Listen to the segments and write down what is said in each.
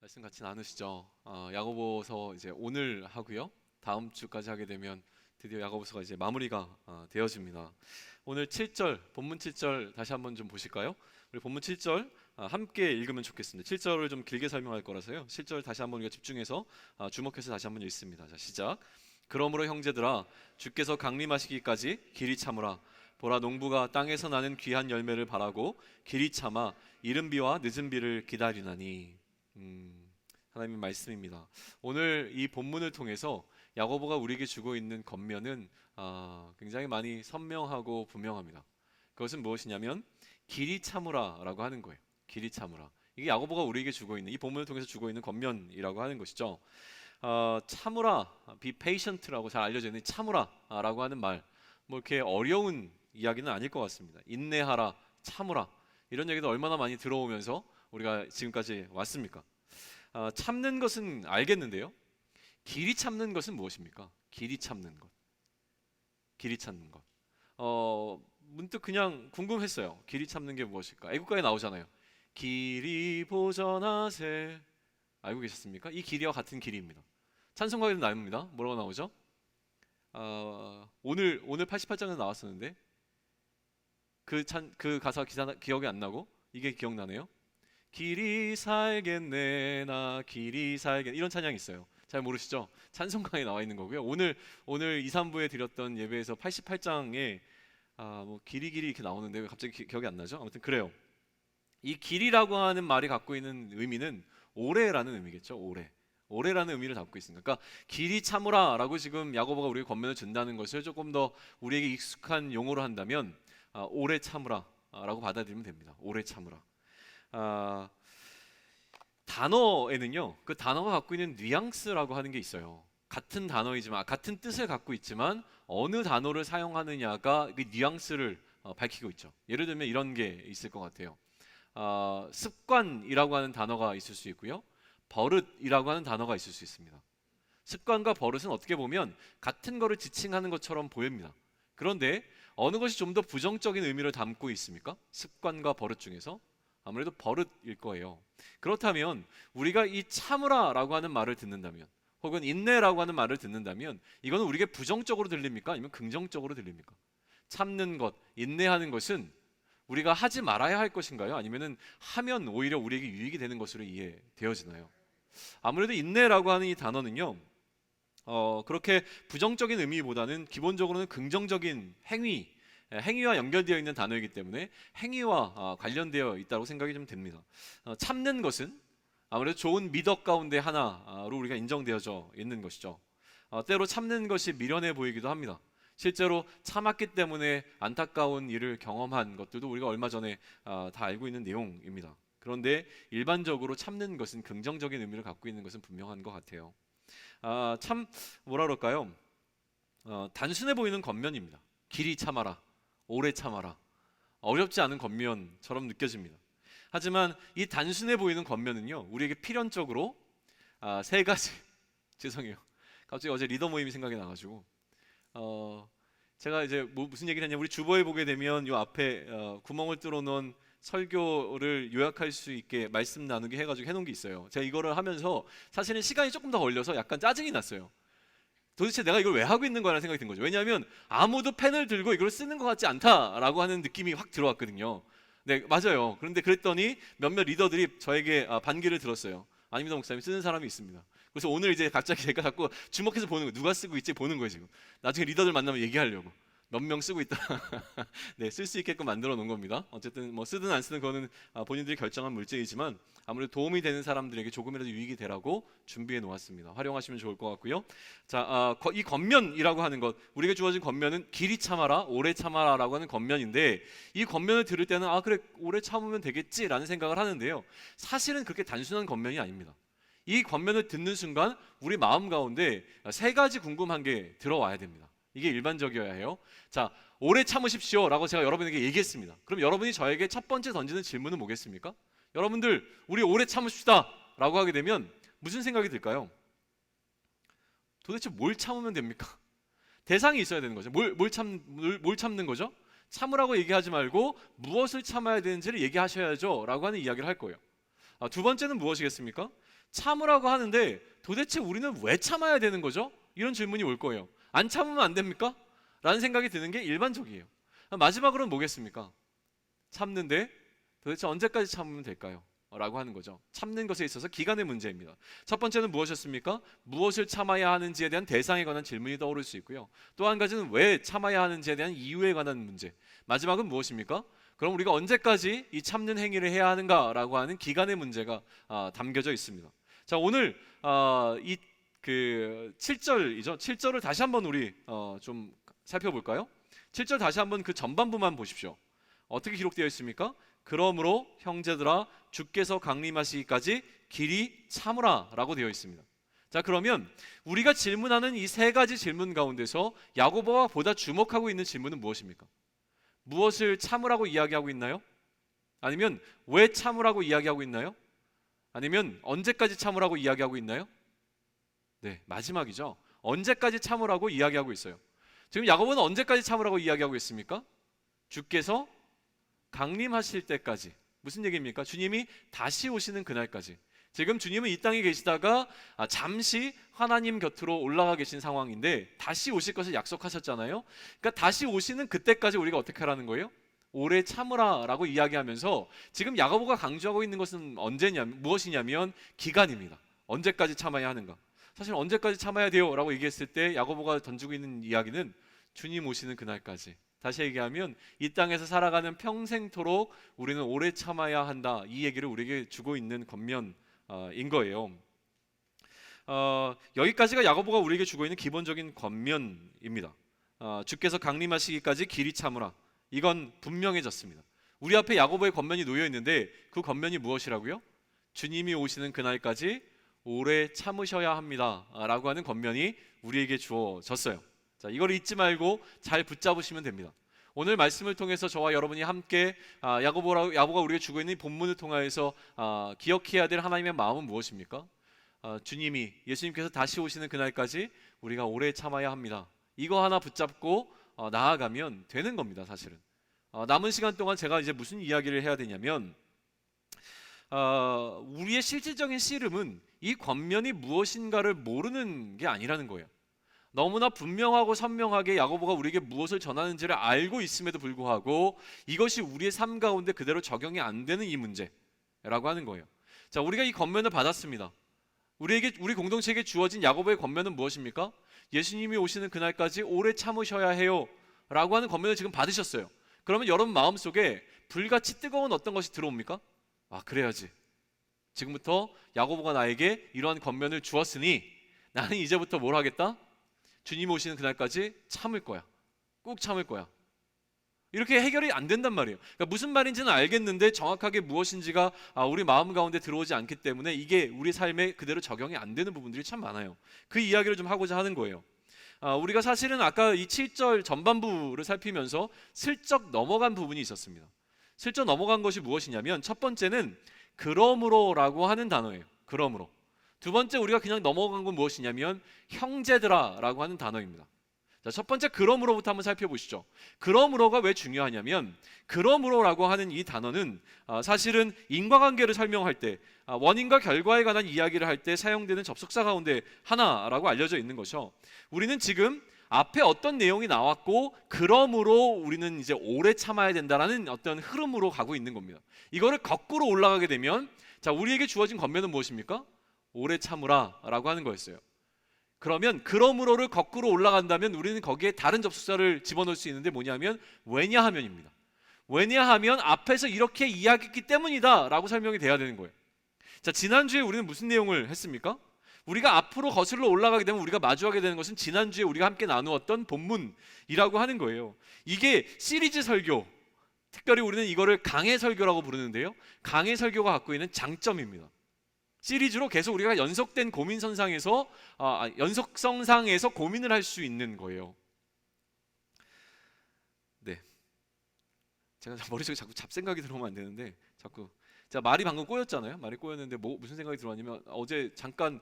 말씀 같이 나누시죠. 야고보서 이제 오늘 하고요. 다음 주까지 하게 되면 드디어 야고보서가 이제 마무리가 되어집니다. 오늘 7절 본문 7절 다시 한번 좀 보실까요? 우리 본문 7절 함께 읽으면 좋겠습니다. 7절을 좀 길게 설명할 거라서요. 7절 다시 한번 우리가 집중해서 주목해서 다시 한번 읽습니다. 자, 시작. 그러므로 형제들아 주께서 강림하시기까지 길이 참으라. 보라 농부가 땅에서 나는 귀한 열매를 바라고 길이 참아 이른 비와 늦은 비를 기다리나니. 하나님의 말씀입니다. 오늘 이 본문을 통해서 야고보가 우리에게 주고 있는 권면은 굉장히 많이 선명하고 분명합니다. 그것은 무엇이냐면 길이 참으라라고 하는 거예요. 길이 참으라. 이게 야고보가 우리에게 주고 있는, 이 본문을 통해서 주고 있는 권면이라고 하는 것이죠. 참으라, be patient라고 잘 알려져 있는 참으라라고 하는 말, 뭐 이렇게 어려운 이야기는 아닐 것 같습니다. 인내하라, 참으라, 이런 얘기도 얼마나 많이 들어오면서 우리가 지금까지 왔습니까? 참는 것은 알겠는데요. 길이 참는 것은 무엇입니까? 길이 참는 것. 길이 참는 것. 문득 그냥 궁금했어요. 길이 참는 게 무엇일까? 애국가에 나오잖아요. 길이 보전하세. 알고 계셨습니까? 이 길이와 같은 길이입니다. 찬송가에도 나옵니다. 뭐라고 나오죠? 오늘 88장에 나왔었는데 그 가사 기억이 안 나고 이게 기억나네요. 길이 살겠네 나 길이 살겠네, 이런 찬양이 있어요. 잘 모르시죠? 찬송가에 나와 있는 거고요. 오늘 2, 3부에 드렸던 예배에서 88장에 뭐 길이 이렇게 나오는데 왜 갑자기 기억이 안 나죠? 아무튼 그래요. 이 길이라고 하는 말이 갖고 있는 의미는 오래라는 의미겠죠. 오래라는 의미를 담고 있습니다. 그러니까 길이 참으라라고 지금 야고보가 우리에게 권면을 준다는 것을 조금 더 우리에게 익숙한 용어로 한다면 오래 참으라라고 받아들이면 됩니다. 오래 참으라. 단어에는요, 그 단어가 갖고 있는 뉘앙스라고 하는 게 있어요. 같은 단어이지만, 같은 뜻을 갖고 있지만 어느 단어를 사용하느냐가 그 뉘앙스를 밝히고 있죠. 예를 들면 이런 게 있을 것 같아요. 습관이라고 하는 단어가 있을 수 있고요, 버릇이라고 하는 단어가 있을 수 있습니다. 습관과 버릇은 어떻게 보면 같은 거를 지칭하는 것처럼 보입니다. 그런데 어느 것이 좀 더 부정적인 의미를 담고 있습니까? 습관과 버릇 중에서 아무래도 버릇일 거예요. 그렇다면 우리가 이 참으라라고 하는 말을 듣는다면, 혹은 인내라고 하는 말을 듣는다면, 이거는 우리에게 부정적으로 들립니까? 아니면 긍정적으로 들립니까? 참는 것, 인내하는 것은 우리가 하지 말아야 할 것인가요? 아니면은 하면 오히려 우리에게 유익이 되는 것으로 이해되어지나요? 아무래도 인내라고 하는 이 단어는요, 그렇게 부정적인 의미보다는 기본적으로는 긍정적인 행위와 연결되어 있는 단어이기 때문에 행위와 관련되어 있다고 생각이 좀 됩니다. 참는 것은 아무래도 좋은 미덕 가운데 하나로 우리가 인정되어져 있는 것이죠. 때로 참는 것이 미련해 보이기도 합니다. 실제로 참았기 때문에 안타까운 일을 경험한 것들도 우리가 얼마 전에 다 알고 있는 내용입니다. 그런데 일반적으로 참는 것은 긍정적인 의미를 갖고 있는 것은 분명한 것 같아요. 참 뭐라 그럴까요? 단순해 보이는 겉면입니다. 길이 참아라, 오래 참아라, 어렵지 않은 겉면처럼 느껴집니다. 하지만 이 단순해 보이는 겉면은요, 우리에게 필연적으로 세 가지 죄송해요. 갑자기 어제 리더 모임이 생각이 나가지고 제가 이제 무슨 얘기를 했냐면, 우리 주보에 보게 되면 요 앞에 구멍을 뚫어놓은 설교를 요약할 수 있게 말씀 나누기 해가지고 해놓은 게 있어요. 제가 이거를 하면서 사실은 시간이 조금 더 걸려서 약간 짜증이 났어요. 도대체 내가 이걸 왜 하고 있는 거라는 생각이 든 거죠. 왜냐하면 아무도 펜을 들고 이걸 쓰는 것 같지 않다라고 하는 느낌이 확 들어왔거든요. 네, 맞아요. 그런데 그랬더니 몇몇 리더들이 저에게 반기를 들었어요. 아닙니다, 목사님, 쓰는 사람이 있습니다. 그래서 오늘 이제 갑자기 제가 자꾸 주목해서 보는 거예요. 누가 쓰고 있지 보는 거예요 지금. 나중에 리더들 만나면 얘기하려고. 몇 명 쓰고 있다. 네, 쓸 수 있게끔 만들어 놓은 겁니다. 어쨌든 뭐 쓰든 안 쓰든 그거는 본인들이 결정한 물질이지만 아무래도 도움이 되는 사람들에게 조금이라도 유익이 되라고 준비해 놓았습니다. 활용하시면 좋을 것 같고요. 자, 이 겉면이라고 하는 것, 우리에게 주어진 겉면은 길이 참아라, 오래 참아라라고 하는 겉면인데, 이 겉면을 들을 때는 그래 오래 참으면 되겠지라는 생각을 하는데요. 사실은 그렇게 단순한 겉면이 아닙니다. 이 겉면을 듣는 순간 우리 마음 가운데 세 가지 궁금한 게 들어와야 됩니다. 이게 일반적이어야 해요. 자, 오래 참으십시오 라고 제가 여러분에게 얘기했습니다. 그럼 여러분이 저에게 첫 번째 던지는 질문은 뭐겠습니까? 여러분들, 우리 오래 참읍시다 라고 하게 되면 무슨 생각이 들까요? 도대체 뭘 참으면 됩니까? 대상이 있어야 되는 거죠. 뭘 참는 거죠? 참으라고 얘기하지 말고 무엇을 참아야 되는지를 얘기하셔야죠 라고 하는 이야기를 할 거예요. 두 번째는 무엇이겠습니까? 참으라고 하는데 도대체 우리는 왜 참아야 되는 거죠? 이런 질문이 올 거예요. 안 참으면 안 됩니까? 라는 생각이 드는 게 일반적이에요. 마지막으로는 뭐겠습니까? 참는데 도대체 언제까지 참으면 될까요? 라고 하는 거죠. 참는 것에 있어서 기간의 문제입니다. 첫 번째는 무엇이었습니까? 무엇을 참아야 하는지에 대한 대상에 관한 질문이 떠오를 수 있고요. 또 한 가지는 왜 참아야 하는지에 대한 이유에 관한 문제. 마지막은 무엇입니까? 그럼 우리가 언제까지 이 참는 행위를 해야 하는가라고 하는 기간의 문제가 담겨져 있습니다. 자, 오늘 이 7절이죠. 7절을 다시 한번 우리 좀 살펴볼까요? 7절 다시 한번 그 전반부만 보십시오. 어떻게 기록되어 있습니까? 그러므로 형제들아 주께서 강림하시기까지 길이 참으라 라고 되어 있습니다. 자, 그러면 우리가 질문하는 이 세 가지 질문 가운데서 야고보가 보다 주목하고 있는 질문은 무엇입니까? 무엇을 참으라고 이야기하고 있나요? 아니면 왜 참으라고 이야기하고 있나요? 아니면 언제까지 참으라고 이야기하고 있나요? 네, 마지막이죠. 언제까지 참으라고 이야기하고 있어요. 지금 야고보는 언제까지 참으라고 이야기하고 있습니까? 주께서 강림하실 때까지. 무슨 얘기입니까? 주님이 다시 오시는 그날까지. 지금 주님은 이 땅에 계시다가 잠시 하나님 곁으로 올라가 계신 상황인데 다시 오실 것을 약속하셨잖아요. 그러니까 다시 오시는 그때까지 우리가 어떻게 하라는 거예요? 오래 참으라 라고 이야기하면서 지금 야고보가 강조하고 있는 것은 무엇이냐면 기간입니다. 언제까지 참아야 하는가? 사실 언제까지 참아야 돼요? 라고 얘기했을 때 야고보가 던지고 있는 이야기는 주님 오시는 그날까지. 다시 얘기하면 이 땅에서 살아가는 평생토록 우리는 오래 참아야 한다. 이 얘기를 우리에게 주고 있는 권면인 거예요. 여기까지가 야고보가 우리에게 주고 있는 기본적인 권면입니다. 주께서 강림하시기까지 길이 참으라. 이건 분명해졌습니다. 우리 앞에 야고보의 권면이 놓여 있는데 그 권면이 무엇이라고요? 주님이 오시는 그날까지 오래 참으셔야 합니다. 라고 하는 권면이 우리에게 주어졌어요. 자, 이걸 잊지 말고 잘 붙잡으시면 됩니다. 오늘 말씀을 통해서 저와 여러분이 함께 야고보가 우리에게 주고 있는 이 본문을 통해서 기억해야 될 하나님의 마음은 무엇입니까? 예수님께서 다시 오시는 그날까지 우리가 오래 참아야 합니다. 이거 하나 붙잡고 나아가면 되는 겁니다. 사실은 남은 시간 동안 제가 이제 무슨 이야기를 해야 되냐면 우리의 실질적인 씨름은 이 권면이 무엇인가를 모르는 게 아니라는 거예요. 너무나 분명하고 선명하게 야고보가 우리에게 무엇을 전하는지를 알고 있음에도 불구하고 이것이 우리의 삶 가운데 그대로 적용이 안 되는 이 문제라고 하는 거예요. 자, 우리가 이 권면을 받았습니다. 우리 공동체에게 주어진 야고보의 권면은 무엇입니까? 예수님이 오시는 그날까지 오래 참으셔야 해요 라고 하는 권면을 지금 받으셨어요. 그러면 여러분 마음속에 불같이 뜨거운 어떤 것이 들어옵니까? 그래야지. 지금부터 야고보가 나에게 이러한 권면을 주었으니 나는 이제부터 뭘 하겠다? 주님 오시는 그날까지 참을 거야. 꾹 참을 거야. 이렇게 해결이 안 된단 말이에요. 그러니까 무슨 말인지는 알겠는데 정확하게 무엇인지가 우리 마음 가운데 들어오지 않기 때문에 이게 우리 삶에 그대로 적용이 안 되는 부분들이 참 많아요. 그 이야기를 좀 하고자 하는 거예요. 우리가 사실은 아까 이 7절 전반부를 살피면서 슬쩍 넘어간 부분이 있었습니다. 슬쩍 넘어간 것이 무엇이냐면 첫 번째는 그러므로라고 하는 단어예요. 그러므로. 두 번째 우리가 그냥 넘어간 건 무엇이냐면 형제들아 라고 하는 단어입니다. 자, 첫 번째 그러므로부터 한번 살펴보시죠. 그러므로가 왜 중요하냐면 그러므로라고 하는 이 단어는 사실은 인과관계를 설명할 때 원인과 결과에 관한 이야기를 할 때 사용되는 접속사 가운데 하나라고 알려져 있는 것이죠. 우리는 지금 앞에 어떤 내용이 나왔고 그러므로 우리는 이제 오래 참아야 된다라는 어떤 흐름으로 가고 있는 겁니다. 이거를 거꾸로 올라가게 되면 자, 우리에게 주어진 권면은 무엇입니까? 오래 참으라 라고 하는 거였어요. 그러면 그러므로를 거꾸로 올라간다면 우리는 거기에 다른 접속사를 집어넣을 수 있는데 뭐냐면 왜냐하면입니다. 왜냐하면 앞에서 이렇게 이야기했기 때문이다 라고 설명이 돼야 되는 거예요. 자, 지난주에 우리는 무슨 내용을 했습니까? 우리가 앞으로 거슬러 올라가게 되면 우리가 마주하게 되는 것은 지난주에 우리가 함께 나누었던 본문이라고 하는 거예요. 이게 시리즈 설교, 특별히 우리는 이거를 강해 설교라고 부르는데요, 강해 설교가 갖고 있는 장점입니다. 시리즈로 계속 우리가 연속된 고민선상에서 연속성상에서 고민을 할 수 있는 거예요. 네, 제가 머릿속에 자꾸 잡생각이 들어오면 안 되는데 자꾸 자, 말이 방금 꼬였잖아요. 말이 꼬였는데 무슨 생각이 들어왔냐면 어제 잠깐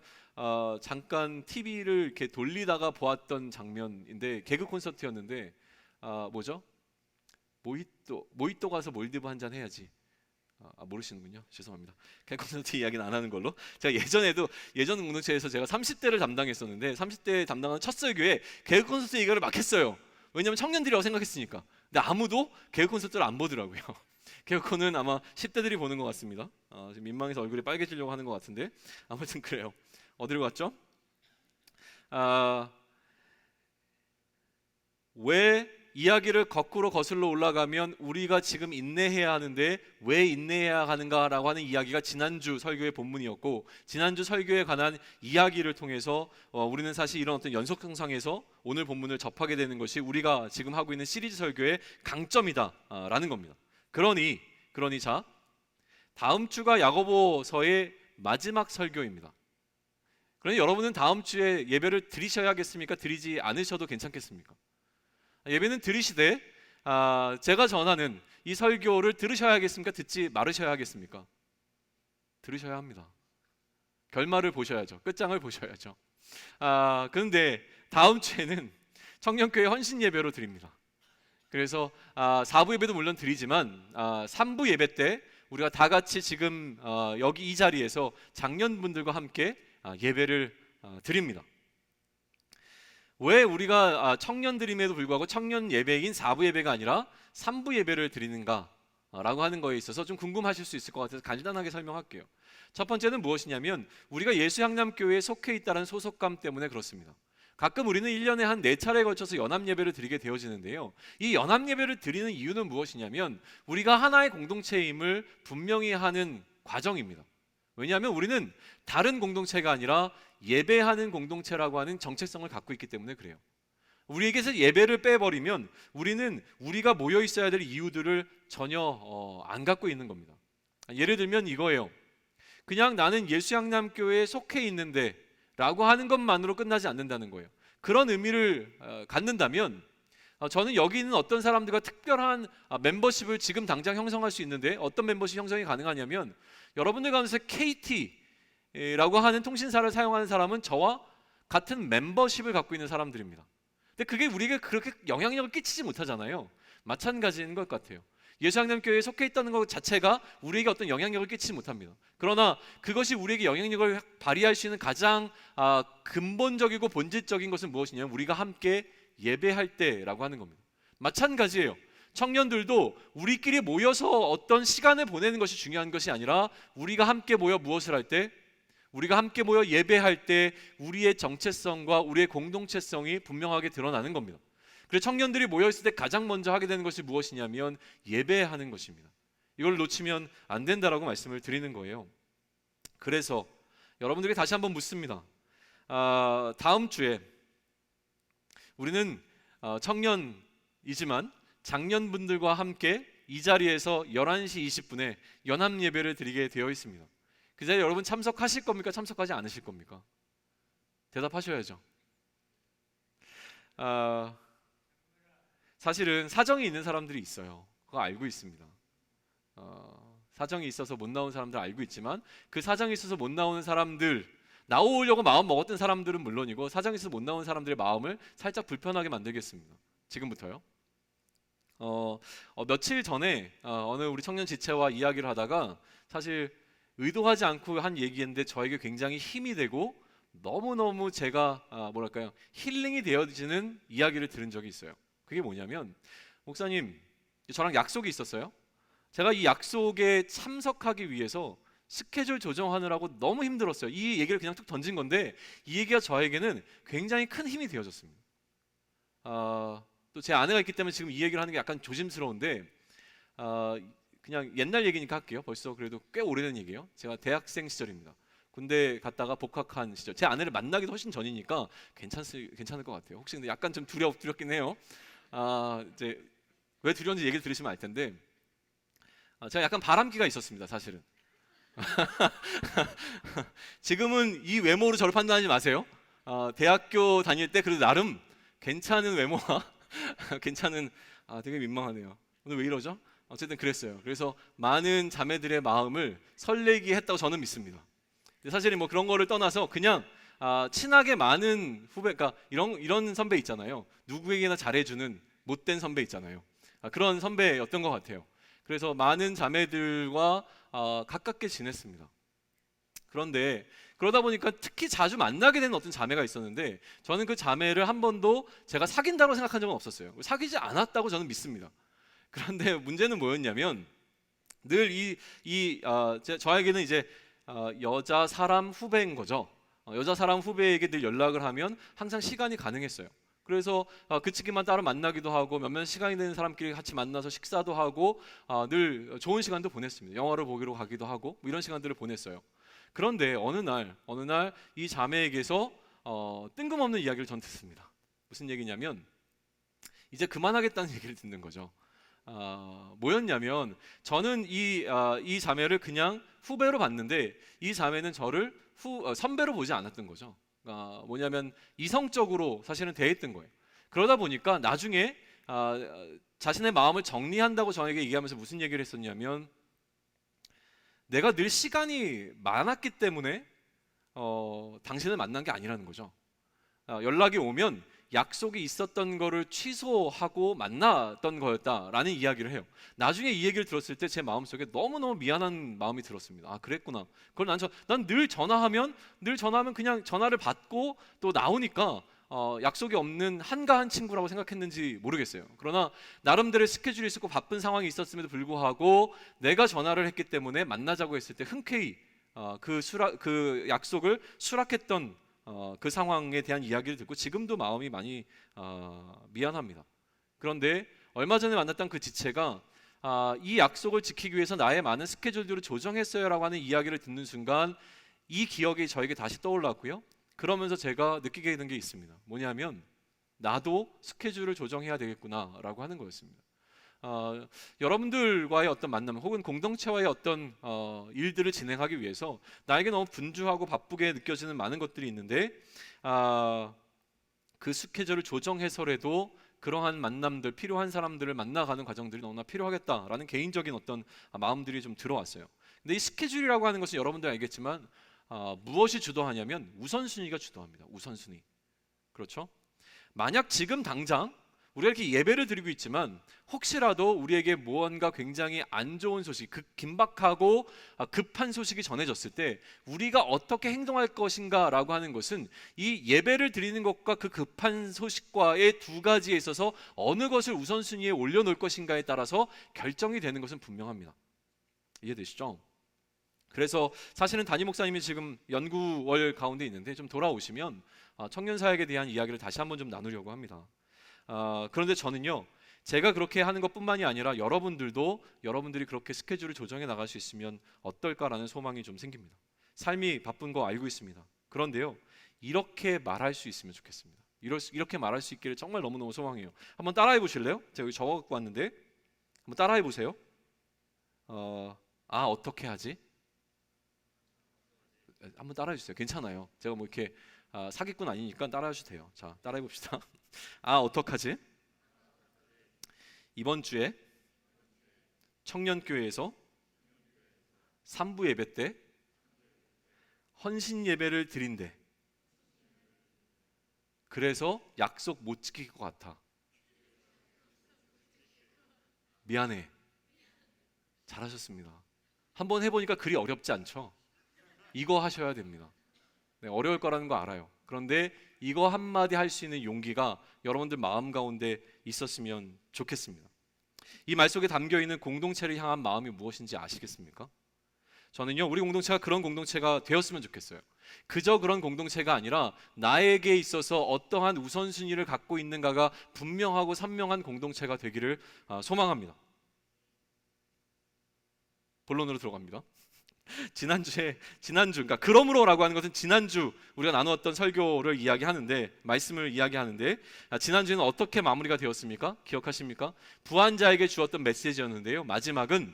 TV를 이렇게 돌리다가 보았던 장면인데 개그 콘서트였는데 뭐죠? 모히또 가서 몰디브 한잔 해야지. 모르시는군요. 죄송합니다. 개그 콘서트 이야기는 안 하는 걸로. 제가 예전 공동체에서 제가 30대를 담당했었는데 30대 담당하는 첫 설교에 개그 콘서트 얘기를 막 했어요. 왜냐하면 청년들이라고 생각했으니까. 근데 아무도 개그 콘서트를 안 보더라고요. 개그콘은 아마 10대들이 보는 것 같습니다. 지금 민망해서 얼굴이 빨개지려고 하는 것 같은데 아무튼 그래요. 어디로 갔죠? 왜 이야기를 거꾸로 거슬러 올라가면 우리가 지금 인내해야 하는데 왜 인내해야 하는가라고 하는 이야기가 지난주 설교의 본문이었고, 지난주 설교에 관한 이야기를 통해서 우리는 사실 이런 어떤 연속성상에서 오늘 본문을 접하게 되는 것이 우리가 지금 하고 있는 시리즈 설교의 강점이다라는 겁니다. 그러니 자, 다음 주가 야고보서의 마지막 설교입니다. 그러니 여러분은 다음 주에 예배를 드리셔야겠습니까? 드리지 않으셔도 괜찮겠습니까? 예배는 드리시되 제가 전하는 이 설교를 들으셔야겠습니까? 듣지 말으셔야겠습니까? 들으셔야 합니다. 결말을 보셔야죠. 끝장을 보셔야죠. 그런데 다음 주에는 청년교회 헌신 예배로 드립니다. 그래서 4부 예배도 물론 드리지만 3부 예배 때 우리가 다 같이 지금 여기 이 자리에서 장년분들과 함께 예배를 드립니다. 왜 우리가 청년들임에도 불구하고 청년 예배인 4부 예배가 아니라 3부 예배를 드리는가라고 하는 거에 있어서 좀 궁금하실 수 있을 것 같아서 간단하게 설명할게요. 첫 번째는 무엇이냐면 우리가 예수향남교회에 속해 있다는 소속감 때문에 그렇습니다. 가끔 우리는 1년에 한 4차례에 걸쳐서 연합예배를 드리게 되어지는데요. 이 연합예배를 드리는 이유는 무엇이냐면 우리가 하나의 공동체임을 분명히 하는 과정입니다. 왜냐하면 우리는 다른 공동체가 아니라 예배하는 공동체라고 하는 정체성을 갖고 있기 때문에 그래요. 우리에게서 예배를 빼버리면 우리는 우리가 모여 있어야 될 이유들을 전혀 안 갖고 있는 겁니다. 예를 들면 이거예요. 그냥 나는 예수향남교회에 속해 있는데 라고 하는 것만으로 끝나지 않는다는 거예요. 그런 의미를 갖는다면 저는 여기 있는 어떤 사람들과 특별한 멤버십을 지금 당장 형성할 수 있는데 어떤 멤버십 형성이 가능하냐면 여러분들 가운데서 KT라고 하는 통신사를 사용하는 사람은 저와 같은 멤버십을 갖고 있는 사람들입니다. 근데 그게 우리에게 그렇게 영향력을 끼치지 못하잖아요. 마찬가지인 것 같아요. 예수향남교회에 속해 있다는 것 자체가 우리에게 어떤 영향력을 끼치지 못합니다. 그러나 그것이 우리에게 영향력을 발휘할 수 있는 가장 근본적이고 본질적인 것은 무엇이냐면 우리가 함께 예배할 때라고 하는 겁니다. 마찬가지예요. 청년들도 우리끼리 모여서 어떤 시간을 보내는 것이 중요한 것이 아니라 우리가 함께 모여 무엇을 할 때? 우리가 함께 모여 예배할 때 우리의 정체성과 우리의 공동체성이 분명하게 드러나는 겁니다. 그래서 청년들이 모여있을 때 가장 먼저 하게 되는 것이 무엇이냐면 예배하는 것입니다. 이걸 놓치면 안 된다라고 말씀을 드리는 거예요. 그래서 여러분들에게 다시 한번 묻습니다. 다음 주에 우리는 청년이지만 장년분들과 함께 이 자리에서 11시 20분에 연합예배를 드리게 되어 있습니다. 그 자리에 여러분 참석하실 겁니까? 참석하지 않으실 겁니까? 대답하셔야죠. 사실은 사정이 있는 사람들이 있어요. 그거 알고 있습니다. 사정이 있어서 못 나온 사람들 알고 있지만 그 사정이 있어서 못 나오는 사람들, 나오려고 마음 먹었던 사람들은 물론이고 사정이 있어서 못 나오는 사람들의 마음을 살짝 불편하게 만들겠습니다. 지금부터요. 며칠 전에 어느 우리 청년 지체와 이야기를 하다가 사실 의도하지 않고 한 얘기인데 저에게 굉장히 힘이 되고 너무너무 제가 힐링이 되어지는 이야기를 들은 적이 있어요. 그게 뭐냐면 목사님 저랑 약속이 있었어요. 제가 이 약속에 참석하기 위해서 스케줄 조정하느라고 너무 힘들었어요. 이 얘기를 그냥 툭 던진 건데 이 얘기가 저에게는 굉장히 큰 힘이 되어졌습니다. 또 제 아내가 있기 때문에 지금 이 얘기를 하는 게 약간 조심스러운데 그냥 옛날 얘기니까 할게요. 벌써 그래도 꽤 오래된 얘기예요. 제가 대학생 시절입니다. 군대 갔다가 복학한 시절. 제 아내를 만나기도 훨씬 전이니까 괜찮을 것 같아요. 혹시 근데 약간 좀 두렵긴 해요. 이제 왜 두려운지 얘기를 들으시면 알 텐데 제가 약간 바람기가 있었습니다. 사실은. 지금은 이 외모로 저를 판단하지 마세요. 대학교 다닐 때 그래도 나름 괜찮은 외모와 괜찮은 되게 민망하네요. 오늘 왜 이러죠? 어쨌든 그랬어요. 그래서 많은 자매들의 마음을 설레게 했다고 저는 믿습니다. 사실은 뭐 그런 거를 떠나서 그냥 친하게 많은 후배, 그러니까 이런 선배 있잖아요. 누구에게나 잘해주는 못된 선배 있잖아요. 그런 선배였던 것 같아요. 그래서 많은 자매들과 가깝게 지냈습니다. 그런데 그러다 보니까 특히 자주 만나게 되는 어떤 자매가 있었는데, 저는 그 자매를 한 번도 제가 사귄다고 생각한 적은 없었어요. 사귀지 않았다고 저는 믿습니다. 그런데 문제는 뭐였냐면, 늘 저에게는 이제 여자 사람 후배인 거죠. 여자 사람 후배에게 늘 연락을 하면 항상 시간이 가능했어요. 그래서 그 친구만 따로 만나기도 하고, 몇몇 시간이 되는 사람끼리 같이 만나서 식사도 하고, 늘 좋은 시간도 보냈습니다. 영화를 보기로 가기도 하고, 뭐 이런 시간들을 보냈어요. 그런데 어느 날 이 자매에게서 뜬금없는 이야기를 전 듣습니다. 무슨 얘기냐면, 이제 그만하겠다는 얘기를 듣는 거죠. 뭐였냐면, 저는 이 자매를 그냥 후배로 봤는데, 이 자매는 저를 선배로 보지 않았던 거죠. 뭐냐면 이성적으로 사실은 대했던 거예요. 그러다 보니까 나중에 자신의 마음을 정리한다고 저에게 얘기하면서 무슨 얘기를 했었냐면, 내가 늘 시간이 많았기 때문에 당신을 만난 게 아니라는 거죠. 연락이 오면 약속이 있었던 거를 취소하고 만났던 거였다라는 이야기를 해요. 나중에 이 얘기를 들었을 때 제 마음속에 너무너무 미안한 마음이 들었습니다. 그랬구나. 그걸 난 늘 전화하면 그냥 전화를 받고 또 나오니까 약속이 없는 한가한 친구라고 생각했는지 모르겠어요. 그러나 나름대로 스케줄이 있었고 바쁜 상황이 있었음에도 불구하고 내가 전화를 했기 때문에 만나자고 했을 때 흔쾌히 그 약속을 수락했던 그 상황에 대한 이야기를 듣고 지금도 마음이 많이 미안합니다. 그런데 얼마 전에 만났던 그 지체가 이 약속을 지키기 위해서 나의 많은 스케줄들을 조정했어요라고 하는 이야기를 듣는 순간 이 기억이 저에게 다시 떠올랐고요. 그러면서 제가 느끼게 되는 게 있습니다. 뭐냐면, 나도 스케줄을 조정해야 되겠구나라고 하는 거였습니다. 여러분들과의 어떤 만남 혹은 공동체와의 어떤 일들을 진행하기 위해서 나에게 너무 분주하고 바쁘게 느껴지는 많은 것들이 있는데, 그 스케줄을 조정해서라도 그러한 만남들, 필요한 사람들을 만나가는 과정들이 너무나 필요하겠다라는 개인적인 어떤 마음들이 좀 들어왔어요. 근데 이 스케줄이라고 하는 것은 여러분들 알겠지만 무엇이 주도하냐면 우선순위가 주도합니다. 우선순위. 그렇죠? 만약 지금 당장 우리가 이렇게 예배를 드리고 있지만 혹시라도 우리에게 무언가 굉장히 안 좋은 소식, 긴박하고 급한 소식이 전해졌을 때 우리가 어떻게 행동할 것인가라고 하는 것은 이 예배를 드리는 것과 그 급한 소식과의 두 가지에 있어서 어느 것을 우선순위에 올려놓을 것인가에 따라서 결정이 되는 것은 분명합니다. 이해되시죠? 그래서 사실은 담임 목사님이 지금 연구월 가운데 있는데 좀 돌아오시면 청년 사역에 대한 이야기를 다시 한번 좀 나누려고 합니다. 그런데 저는요, 제가 그렇게 하는 것뿐만이 아니라 여러분들이 그렇게 스케줄을 조정해 나갈 수 있으면 어떨까라는 소망이 좀 생깁니다. 삶이 바쁜 거 알고 있습니다. 그런데요, 이렇게 말할 수 있으면 좋겠습니다. 이렇게 말할 수 있기를 정말 너무너무 소망해요. 한번 따라해 보실래요? 제가 여기 적어 갖고 왔는데 한번 따라해 보세요. 어떻게 하지? 한번 따라해 주세요. 괜찮아요. 제가 뭐 이렇게 사기꾼 아니니까 따라해 주셔도 돼요. 자, 따라해 봅시다. 어떡하지? 이번 주에 청년교회에서 3부 예배 때 헌신 예배를 드린대. 그래서 약속 못 지킬 것 같아. 미안해. 잘하셨습니다. 한번 해보니까 그리 어렵지 않죠? 이거 하셔야 됩니다. 네, 어려울 거라는 거 알아요. 그런데 이거 한마디 할 수 있는 용기가 여러분들 마음 가운데 있었으면 좋겠습니다. 이 말 속에 담겨있는 공동체를 향한 마음이 무엇인지 아시겠습니까? 저는요, 우리 공동체가 그런 공동체가 되었으면 좋겠어요. 그저 그런 공동체가 아니라 나에게 있어서 어떠한 우선순위를 갖고 있는가가 분명하고 선명한 공동체가 되기를 소망합니다. 본론으로 들어갑니다. 그러니까 그러므로라고 하는 것은 지난주 우리가 나누었던 설교를 이야기하는데, 말씀을 이야기하는데, 지난주에는 어떻게 마무리가 되었습니까? 기억하십니까? 부한자에게 주었던 메시지였는데요, 마지막은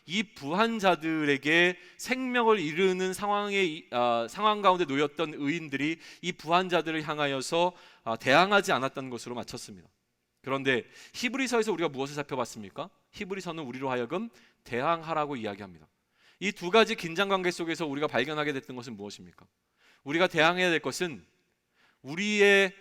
이 부한자들에게 생명을 이루는 상황 가운데 놓였던 의인들이 이 부한자들을 향하여서 대항하지 않았다는 것으로 마쳤습니다. 그런데 히브리서에서 우리가 무엇을 살펴봤습니까? 히브리서는 우리로 하여금 대항하라고 이야기합니다. 이 두 가지 긴장관계 속에서 우리가 발견하게 됐던 것은 무엇입니까? 우리가 대항해야 될 것은 우리를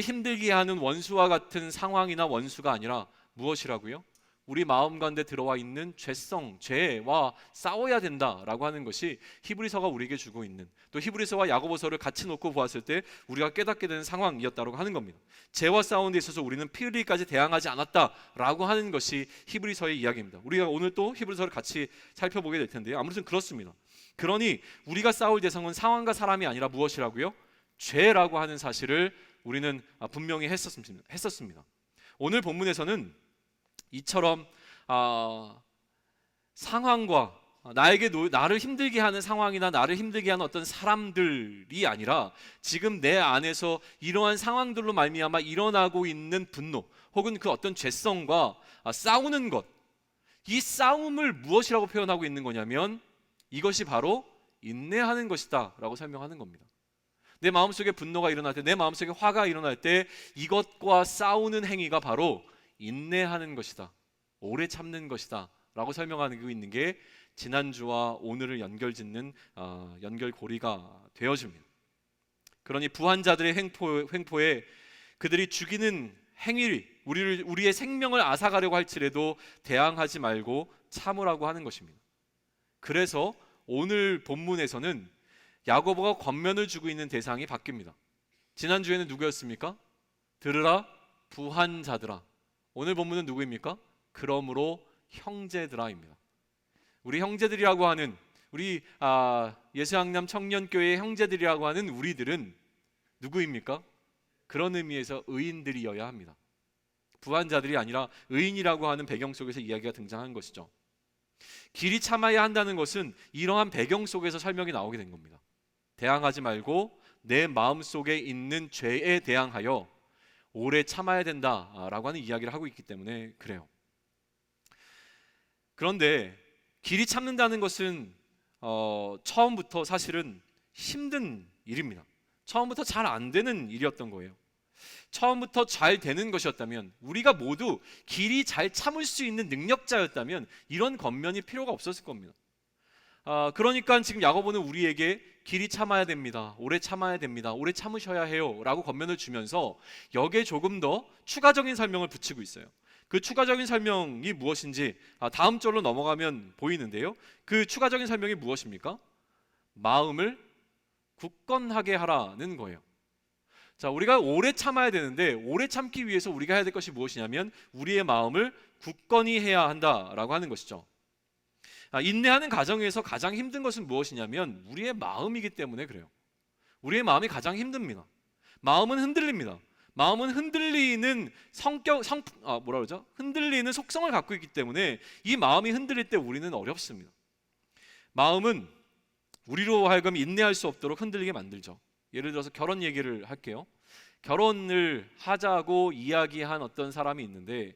힘들게 하는 원수와 같은 상황이나 원수가 아니라 무엇이라고요? 우리 마음 가운데 들어와 있는 죄성, 죄와 싸워야 된다라고 하는 것이 히브리서가 우리에게 주고 있는, 또 히브리서와 야고보서를 같이 놓고 보았을 때 우리가 깨닫게 되는 상황이었다고 하는 겁니다. 죄와 싸우는 데 있어서 우리는 피 흘리기까지 대항하지 않았다라고 하는 것이 히브리서의 이야기입니다. 우리가 오늘 또 히브리서를 같이 살펴보게 될 텐데요. 아무튼 그렇습니다. 그러니 우리가 싸울 대상은 상황과 사람이 아니라 무엇이라고요? 죄라고 하는 사실을 우리는 분명히 했었습니다. 오늘 본문에서는 이처럼 상황과 나를 힘들게 하는 상황이나 나를 힘들게 하는 어떤 사람들이 아니라 지금 내 안에서 이러한 상황들로 말미암아 일어나고 있는 분노 혹은 그 어떤 죄성과 싸우는 것, 이 싸움을 무엇이라고 표현하고 있는 거냐면 이것이 바로 인내하는 것이다 라고 설명하는 겁니다. 내 마음속에 분노가 일어날 때, 내 마음속에 화가 일어날 때 이것과 싸우는 행위가 바로 인내하는 것이다, 오래 참는 것이다 라고 설명하고 있는 게 지난주와 오늘을 연결짓는 연결고리가 되어집니다. 그러니 부한자들의 횡포에 그들이 죽이는 행위, 우리의 생명을 앗아가려고 할지라도 대항하지 말고 참으라고 하는 것입니다. 그래서 오늘 본문에서는 야고보가 권면을 주고 있는 대상이 바뀝니다. 지난주에는 누구였습니까? 들으라 부한자들아. 오늘 본문은 누구입니까? 그러므로 형제들아입니다. 우리 형제들이라고 하는, 우리 예수양남 청년교회의 형제들이라고 하는 우리들은 누구입니까? 그런 의미에서 의인들이어야 합니다. 부한자들이 아니라 의인이라고 하는 배경 속에서 이야기가 등장한 것이죠. 길이 참아야 한다는 것은 이러한 배경 속에서 설명이 나오게 된 겁니다. 대항하지 말고 내 마음속에 있는 죄에 대항하여 오래 참아야 된다라고 하는 이야기를 하고 있기 때문에 그래요. 그런데 길이 참는다는 것은 처음부터 사실은 힘든 일입니다. 처음부터 잘 안 되는 일이었던 거예요. 처음부터 잘 되는 것이었다면, 우리가 모두 길이 잘 참을 수 있는 능력자였다면 이런 권면이 필요가 없었을 겁니다. 그러니까 지금 야고보는 우리에게 길이 참아야 됩니다, 오래 참아야 됩니다, 오래 참으셔야 해요 라고 권면을 주면서 여기에 조금 더 추가적인 설명을 붙이고 있어요. 그 추가적인 설명이 무엇인지 다음 절로 넘어가면 보이는데요. 그 추가적인 설명이 무엇입니까? 마음을 굳건하게 하라는 거예요. 자, 우리가 오래 참아야 되는데 오래 참기 위해서 우리가 해야 될 것이 무엇이냐면 우리의 마음을 굳건히 해야 한다라고 하는 것이죠. 인내하는 과정에서 가장 힘든 것은 무엇이냐면 우리의 마음이기 때문에 그래요. 우리의 마음이 가장 힘듭니다. 마음은 흔들립니다. 마음은 흔들리는 흔들리는 속성을 갖고 있기 때문에 이 마음이 흔들릴 때 우리는 어렵습니다. 마음은 우리로 하여금 인내할 수 없도록 흔들리게 만들죠. 예를 들어서 결혼 얘기를 할게요. 결혼을 하자고 이야기한 어떤 사람이 있는데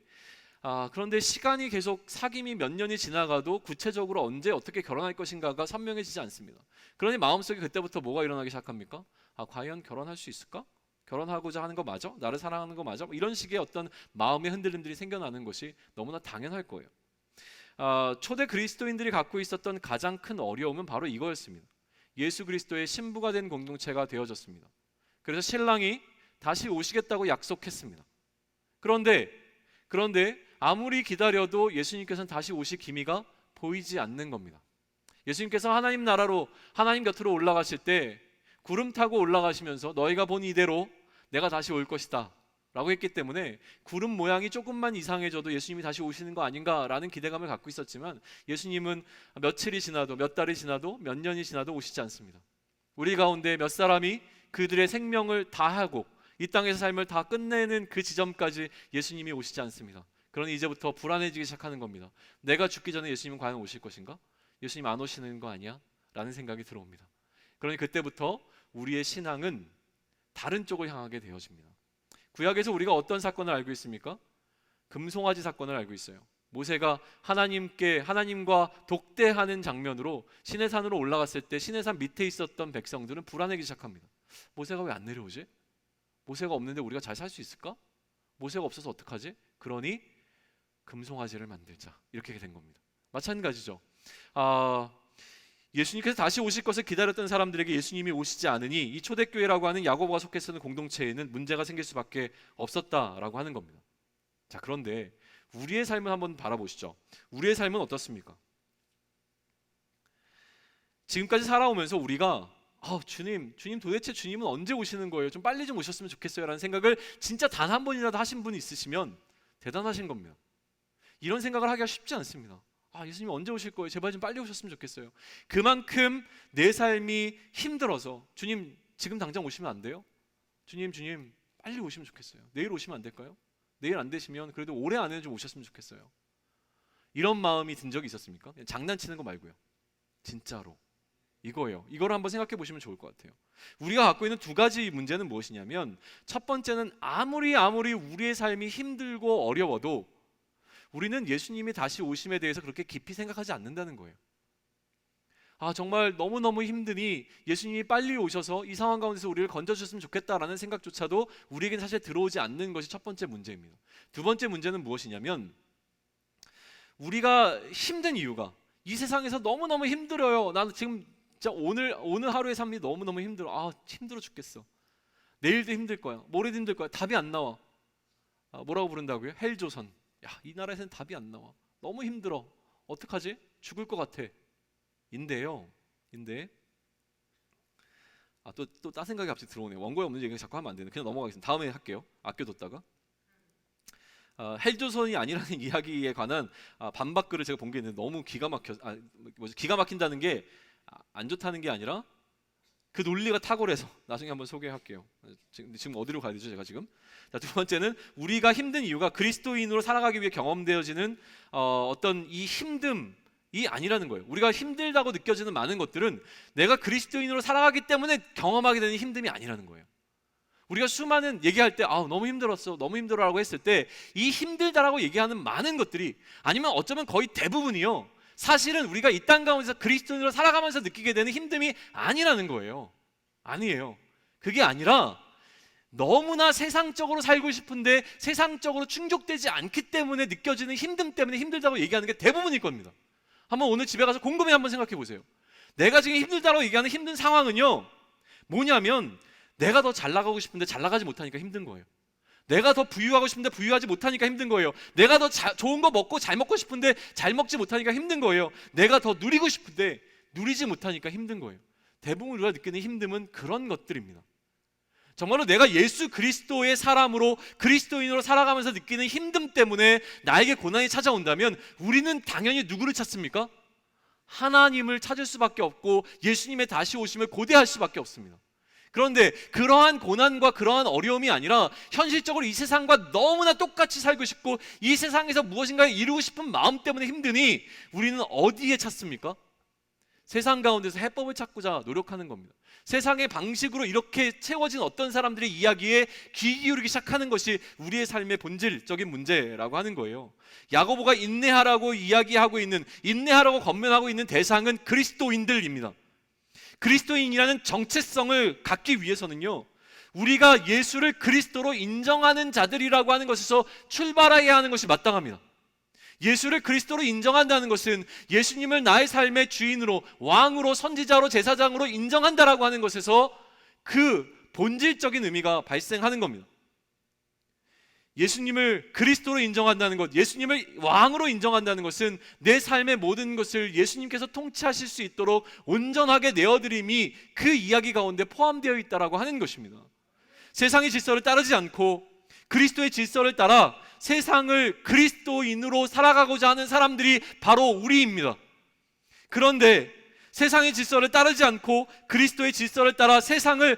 그런데 시간이 계속 사귐이 몇 년이 지나가도 구체적으로 언제 어떻게 결혼할 것인가가 선명해지지 않습니다. 그러니 마음속에 그때부터 뭐가 일어나기 시작합니까? 과연 결혼할 수 있을까? 결혼하고자 하는 거 맞아? 나를 사랑하는 거 맞아? 이런 식의 어떤 마음의 흔들림들이 생겨나는 것이 너무나 당연할 거예요. 초대 그리스도인들이 갖고 있었던 가장 큰 어려움은 바로 이거였습니다. 예수 그리스도의 신부가 된 공동체가 되어졌습니다. 그래서 신랑이 다시 오시겠다고 약속했습니다. 그런데 아무리 기다려도 예수님께서는 다시 오실 기미가 보이지 않는 겁니다. 예수님께서 하나님 나라로, 하나님 곁으로 올라가실 때 구름 타고 올라가시면서 너희가 본 이대로 내가 다시 올 것이다 라고 했기 때문에 구름 모양이 조금만 이상해져도 예수님이 다시 오시는 거 아닌가라는 기대감을 갖고 있었지만 예수님은 며칠이 지나도, 몇 달이 지나도, 몇 년이 지나도 오시지 않습니다. 우리 가운데 몇 사람이 그들의 생명을 다하고 이 땅에서 삶을 다 끝내는 그 지점까지 예수님이 오시지 않습니다. 그러니 이제부터 불안해지기 시작하는 겁니다. 내가 죽기 전에 예수님은 과연 오실 것인가? 예수님 안 오시는 거 아니야? 라는 생각이 들어옵니다. 그러니 그때부터 우리의 신앙은 다른 쪽을 향하게 되어집니다. 구약에서 우리가 어떤 사건을 알고 있습니까? 금송아지 사건을 알고 있어요. 모세가 하나님과 독대하는 장면으로 시내산으로 올라갔을 때 시내산 밑에 있었던 백성들은 불안해지기 시작합니다. 모세가 왜 안 내려오지? 모세가 없는데 우리가 잘 살 수 있을까? 모세가 없어서 어떡하지? 그러니 금송아지를 만들자, 이렇게 된 겁니다. 마찬가지죠. 예수님께서 다시 오실 것을 기다렸던 사람들에게 예수님이 오시지 않으니 이 초대교회라고 하는 야고보가 속해 쓰는 공동체에는 문제가 생길 수밖에 없었다라고 하는 겁니다. 자, 그런데 우리의 삶을 한번 바라보시죠. 우리의 삶은 어떻습니까? 지금까지 살아오면서 우리가 주님 도대체 주님은 언제 오시는 거예요? 좀 빨리 좀 오셨으면 좋겠어요 라는 생각을 진짜 단 한 번이라도 하신 분이 있으시면 대단하신 겁니다. 이런 생각을 하기가 쉽지 않습니다. 예수님 언제 오실 거예요? 제발 좀 빨리 오셨으면 좋겠어요. 그만큼 내 삶이 힘들어서 주님 지금 당장 오시면 안 돼요? 주님 빨리 오시면 좋겠어요. 내일 오시면 안 될까요? 내일 안 되시면 그래도 올해 안에 좀 오셨으면 좋겠어요. 이런 마음이 든 적이 있었습니까? 그냥 장난치는 거 말고요. 진짜로 이거예요. 이걸 한번 생각해 보시면 좋을 것 같아요. 우리가 갖고 있는 두 가지 문제는 무엇이냐면, 첫 번째는 아무리 우리의 삶이 힘들고 어려워도 우리는 예수님이 다시 오심에 대해서 그렇게 깊이 생각하지 않는다는 거예요. 정말 너무너무 힘드니 예수님이 빨리 오셔서 이 상황 가운데서 우리를 건져주셨으면 좋겠다라는 생각조차도 우리에게는 사실 들어오지 않는 것이 첫 번째 문제입니다. 두 번째 문제는 무엇이냐면, 우리가 힘든 이유가 이 세상에서 너무너무 힘들어요. 나는 지금 진짜 오늘 하루의 삶이 너무너무 힘들어. 힘들어 죽겠어. 내일도 힘들 거야. 모레도 힘들 거야. 답이 안 나와. 뭐라고 부른다고요? 헬조선. 이 나라에서는 답이 안 나와. 너무 힘들어. 어떡하지? 죽을 것 같아. 인데 또 딴 생각이 갑자기 들어오네요. 원고에 없는 얘기 자꾸 하면 안 되네. 그냥 넘어가겠습니다. 다음에 할게요. 아껴뒀다가. 헬조선이 아니라는 이야기에 관한 반박글을 제가 본 게 있는데 너무 기가 막힌다는 게 안 좋다는 게 아니라 그 논리가 탁월해서 나중에 한번 소개할게요. 지금 어디로 가야 되죠, 제가 지금? 두 번째는 우리가 힘든 이유가 그리스도인으로 살아가기 위해 경험되어지는 어떤 이 힘듦이 아니라는 거예요. 우리가 힘들다고 느껴지는 많은 것들은 내가 그리스도인으로 살아가기 때문에 경험하게 되는 힘듦이 아니라는 거예요. 우리가 수많은 얘기할 때 너무 힘들었어, 너무 힘들어라고 했을 때 이 힘들다라고 얘기하는 많은 것들이, 아니면 어쩌면 거의 대부분이요, 사실은 우리가 이 땅 가운데서 그리스도인으로 살아가면서 느끼게 되는 힘듦이 아니라는 거예요. 아니에요. 그게 아니라 너무나 세상적으로 살고 싶은데 세상적으로 충족되지 않기 때문에 느껴지는 힘듦 때문에 힘들다고 얘기하는 게 대부분일 겁니다. 한번 오늘 집에 가서 곰곰이 한번 생각해 보세요. 내가 지금 힘들다고 얘기하는 힘든 상황은요, 뭐냐면 내가 더 잘 나가고 싶은데 잘 나가지 못하니까 힘든 거예요. 내가 더 부유하고 싶은데 부유하지 못하니까 힘든 거예요. 내가 더 좋은 거 먹고 잘 먹고 싶은데 잘 먹지 못하니까 힘든 거예요. 내가 더 누리고 싶은데 누리지 못하니까 힘든 거예요. 대부분 우리가 느끼는 힘듦은 그런 것들입니다. 정말로 내가 예수 그리스도의 사람으로 그리스도인으로 살아가면서 느끼는 힘듦 때문에 나에게 고난이 찾아온다면 우리는 당연히 누구를 찾습니까? 하나님을 찾을 수밖에 없고 예수님의 다시 오심을 고대할 수밖에 없습니다. 그런데 그러한 고난과 그러한 어려움이 아니라 현실적으로 이 세상과 너무나 똑같이 살고 싶고 이 세상에서 무엇인가를 이루고 싶은 마음 때문에 힘드니 우리는 어디에 찾습니까? 세상 가운데서 해법을 찾고자 노력하는 겁니다. 세상의 방식으로 이렇게 채워진 어떤 사람들의 이야기에 귀 기울이기 시작하는 것이 우리의 삶의 본질적인 문제라고 하는 거예요. 야고보가 인내하라고 이야기하고 있는, 인내하라고 권면하고 있는 대상은 그리스도인들입니다. 그리스도인이라는 정체성을 갖기 위해서는요, 우리가 예수를 그리스도로 인정하는 자들이라고 하는 것에서 출발해야 하는 것이 마땅합니다. 예수를 그리스도로 인정한다는 것은 예수님을 나의 삶의 주인으로, 왕으로, 선지자로, 제사장으로 인정한다라고 하는 것에서 그 본질적인 의미가 발생하는 겁니다. 예수님을 그리스도로 인정한다는 것, 예수님을 왕으로 인정한다는 것은 내 삶의 모든 것을 예수님께서 통치하실 수 있도록 온전하게 내어드림이 그 이야기 가운데 포함되어 있다라고 하는 것입니다. 세상의 질서를 따르지 않고 그리스도의 질서를 따라 세상을 그리스도인으로 살아가고자 하는 사람들이 바로 우리입니다. 그런데 세상의 질서를 따르지 않고 그리스도의 질서를 따라 세상을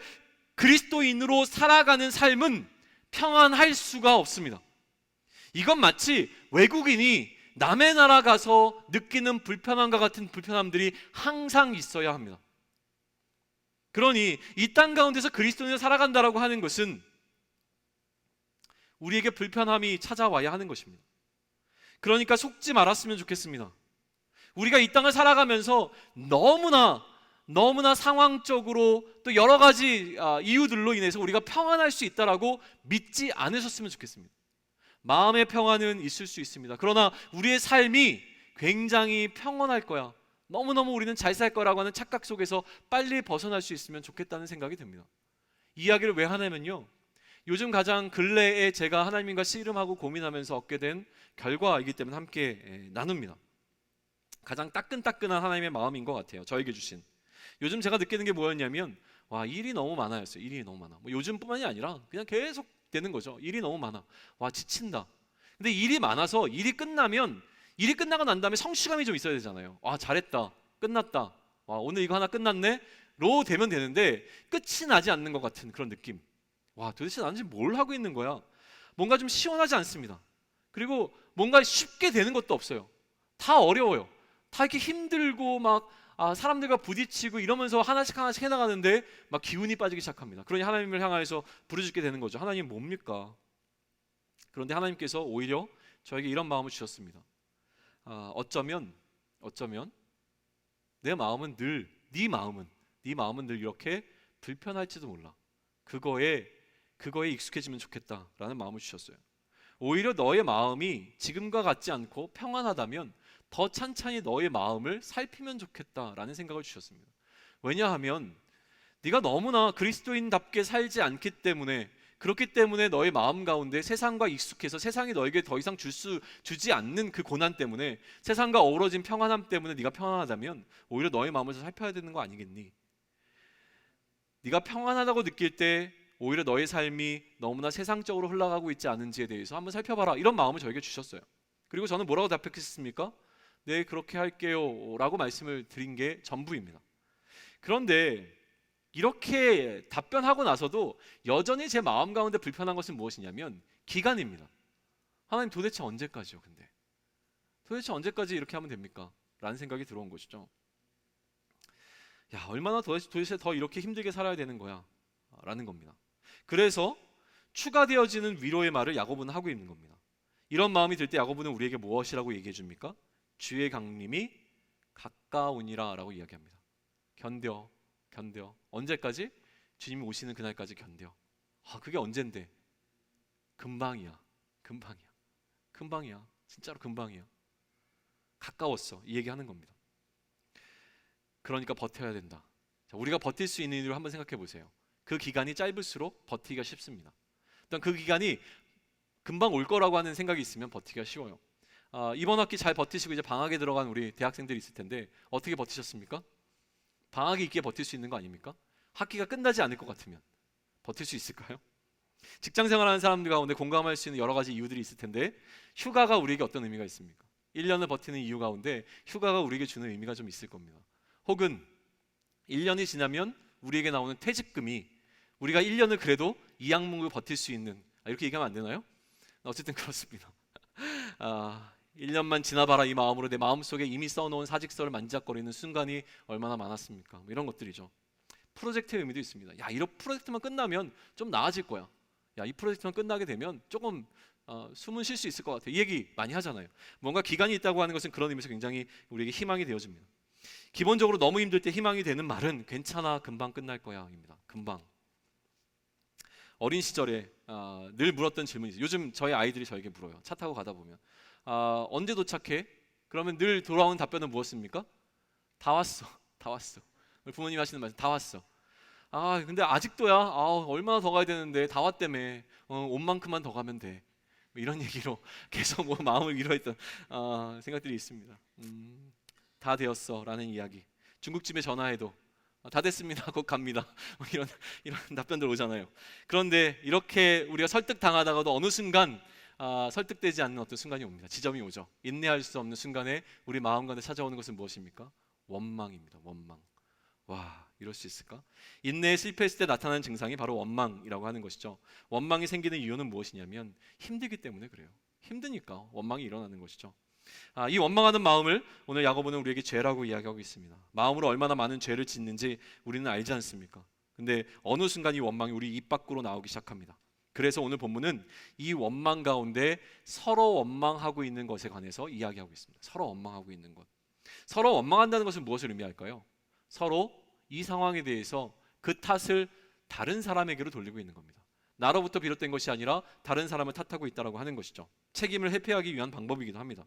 그리스도인으로 살아가는 삶은 평안할 수가 없습니다. 이건 마치 외국인이 남의 나라 가서 느끼는 불편함과 같은 불편함들이 항상 있어야 합니다. 그러니 이 땅 가운데서 그리스도인으로 살아간다라고 하는 것은 우리에게 불편함이 찾아와야 하는 것입니다. 그러니까 속지 말았으면 좋겠습니다. 우리가 이 땅을 살아가면서 너무나 상황적으로 또 여러 가지 이유들로 인해서 우리가 평안할 수 있다라고 믿지 않으셨으면 좋겠습니다. 마음의 평안은 있을 수 있습니다. 그러나 우리의 삶이 굉장히 평온할 거야, 너무너무 우리는 잘 살 거라고 하는 착각 속에서 빨리 벗어날 수 있으면 좋겠다는 생각이 듭니다. 이 이야기를 왜 하냐면요, 요즘 가장 근래에 제가 하나님과 씨름하고 고민하면서 얻게 된 결과이기 때문에 함께 나눕니다. 가장 따끈따끈한 하나님의 마음인 것 같아요. 저에게 주신. 요즘 제가 느끼는 게 뭐였냐면, 와, 일이 너무 많아였어요. 일이 너무 많아. 뭐 요즘뿐만이 아니라 그냥 계속 되는 거죠. 일이 너무 많아. 와, 지친다. 근데 일이 많아서 일이 끝나면, 일이 끝나고 난 다음에 성취감이 좀 있어야 되잖아요. 와, 잘했다. 끝났다. 와, 오늘 이거 하나 끝났네. 로 되면 되는데 끝이 나지 않는 것 같은 그런 느낌. 와, 도대체 나는 지금 뭘 하고 있는 거야? 뭔가 좀 시원하지 않습니다. 그리고 뭔가 쉽게 되는 것도 없어요. 다 어려워요. 다 이렇게 힘들고 막 사람들과 부딪히고 이러면서 하나씩 하나씩 해나가는데 막 기운이 빠지기 시작합니다. 그러니 하나님을 향해서 부르짖게 되는 거죠. 하나님 뭡니까? 그런데 하나님께서 오히려 저에게 이런 마음을 주셨습니다. 어쩌면 내 마음은 늘, 네 마음은 늘 이렇게 불편할지도 몰라. 그거에 익숙해지면 좋겠다라는 마음을 주셨어요. 오히려 너의 마음이 지금과 같지 않고 평안하다면 더 찬찬히 너의 마음을 살피면 좋겠다라는 생각을 주셨습니다. 왜냐하면 네가 너무나 그리스도인답게 살지 않기 때문에, 그렇기 때문에 너의 마음 가운데 세상과 익숙해서 세상이 너에게 더 이상 주지 않는 그 고난 때문에, 세상과 어우러진 평안함 때문에 네가 평안하다면 오히려 너의 마음을 살펴야 되는 거 아니겠니? 네가 평안하다고 느낄 때 오히려 너의 삶이 너무나 세상적으로 흘러가고 있지 않은지에 대해서 한번 살펴봐라, 이런 마음을 저에게 주셨어요. 그리고 저는 뭐라고 답했습니까? 네, 그렇게 할게요 라고 말씀을 드린 게 전부입니다. 그런데 이렇게 답변하고 나서도 여전히 제 마음 가운데 불편한 것은 무엇이냐면 기간입니다. 하나님, 도대체 언제까지요? 근데 도대체 언제까지 이렇게 하면 됩니까? 라는 생각이 들어온 것이죠. 야, 얼마나 도대체 더 이렇게 힘들게 살아야 되는 거야? 라는 겁니다. 그래서 추가되어지는 위로의 말을 야고보는 하고 있는 겁니다. 이런 마음이 들 때 야고보는 우리에게 무엇이라고 얘기해 줍니까? 주의 강림이 가까우니라 라고 이야기합니다. 견뎌. 언제까지? 주님이 오시는 그날까지 견뎌. 그게 언젠데? 금방이야. 진짜로 금방이야. 가까웠어. 이 얘기하는 겁니다. 그러니까 버텨야 된다. 자, 우리가 버틸 수 있는 일을 한번 생각해 보세요. 그 기간이 짧을수록 버티기가 쉽습니다. 일단 그 기간이 금방 올 거라고 하는 생각이 있으면 버티기가 쉬워요. 이번 학기 잘 버티시고 이제 방학에 들어간 우리 대학생들이 있을 텐데 어떻게 버티셨습니까? 방학이 있기에 버틸 수 있는 거 아닙니까? 학기가 끝나지 않을 것 같으면 버틸 수 있을까요? 직장 생활하는 사람들 가운데 공감할 수 있는 여러 가지 이유들이 있을 텐데, 휴가가 우리에게 어떤 의미가 있습니까? 1년을 버티는 이유 가운데 휴가가 우리에게 주는 의미가 좀 있을 겁니다. 혹은 1년이 지나면 우리에게 나오는 퇴직금이 우리가 1년을 그래도 이 악몽을 버틸 수 있는, 이렇게 얘기하면 안 되나요? 어쨌든 그렇습니다. 1년만 지나봐라 이 마음으로 내 마음속에 이미 써놓은 사직서를 만지작거리는 순간이 얼마나 많았습니까? 뭐 이런 것들이죠. 프로젝트의 의미도 있습니다. 야, 이런 프로젝트만 끝나면 좀 나아질 거야. 야, 이 프로젝트만 끝나게 되면 조금 숨은 쉴 수 있을 것 같아. 이 얘기 많이 하잖아요. 뭔가 기간이 있다고 하는 것은 그런 의미에서 굉장히 우리에게 희망이 되어집니다. 기본적으로 너무 힘들 때 희망이 되는 말은 괜찮아, 금방 끝날 거야 입니다. 금방. 어린 시절에 늘 물었던 질문이 있어요. 요즘 저희 아이들이 저에게 물어요. 차 타고 가다 보면 언제 도착해? 그러면 늘 돌아오는 답변은 무엇입니까? 다 왔어. 우리 부모님 하시는 말씀, 다 왔어. 근데 아직도야. 얼마나 더 가야 되는데, 다 왔다며. 온 만큼만 더 가면 돼. 뭐 이런 얘기로 계속 뭐 마음을 위로했던 생각들이 있습니다. 다 되었어 라는 이야기. 중국집에 전화해도 다 됐습니다. 곧 갑니다. 뭐 이런 답변들 오잖아요. 그런데 이렇게 우리가 설득당하다가도 어느 순간 설득되지 않는 어떤 순간이 옵니다. 지점이 오죠. 인내할 수 없는 순간에 우리 마음 가운데 찾아오는 것은 무엇입니까? 원망입니다. 원망. 와, 이럴 수 있을까? 인내에 실패했을 때 나타나는 증상이 바로 원망이라고 하는 것이죠. 원망이 생기는 이유는 무엇이냐면 힘들기 때문에 그래요. 힘드니까 원망이 일어나는 것이죠. 이 원망하는 마음을 오늘 야고보는 우리에게 죄라고 이야기하고 있습니다. 마음으로 얼마나 많은 죄를 짓는지 우리는 알지 않습니까? 근데 어느 순간 이 원망이 우리 입 밖으로 나오기 시작합니다. 그래서 오늘 본문은 이 원망 가운데 서로 원망하고 있는 것에 관해서 이야기하고 있습니다. 서로 원망하고 있는 것. 서로 원망한다는 것은 무엇을 의미할까요? 서로 이 상황에 대해서 그 탓을 다른 사람에게로 돌리고 있는 겁니다. 나로부터 비롯된 것이 아니라 다른 사람을 탓하고 있다라고 하는 것이죠. 책임을 회피하기 위한 방법이기도 합니다.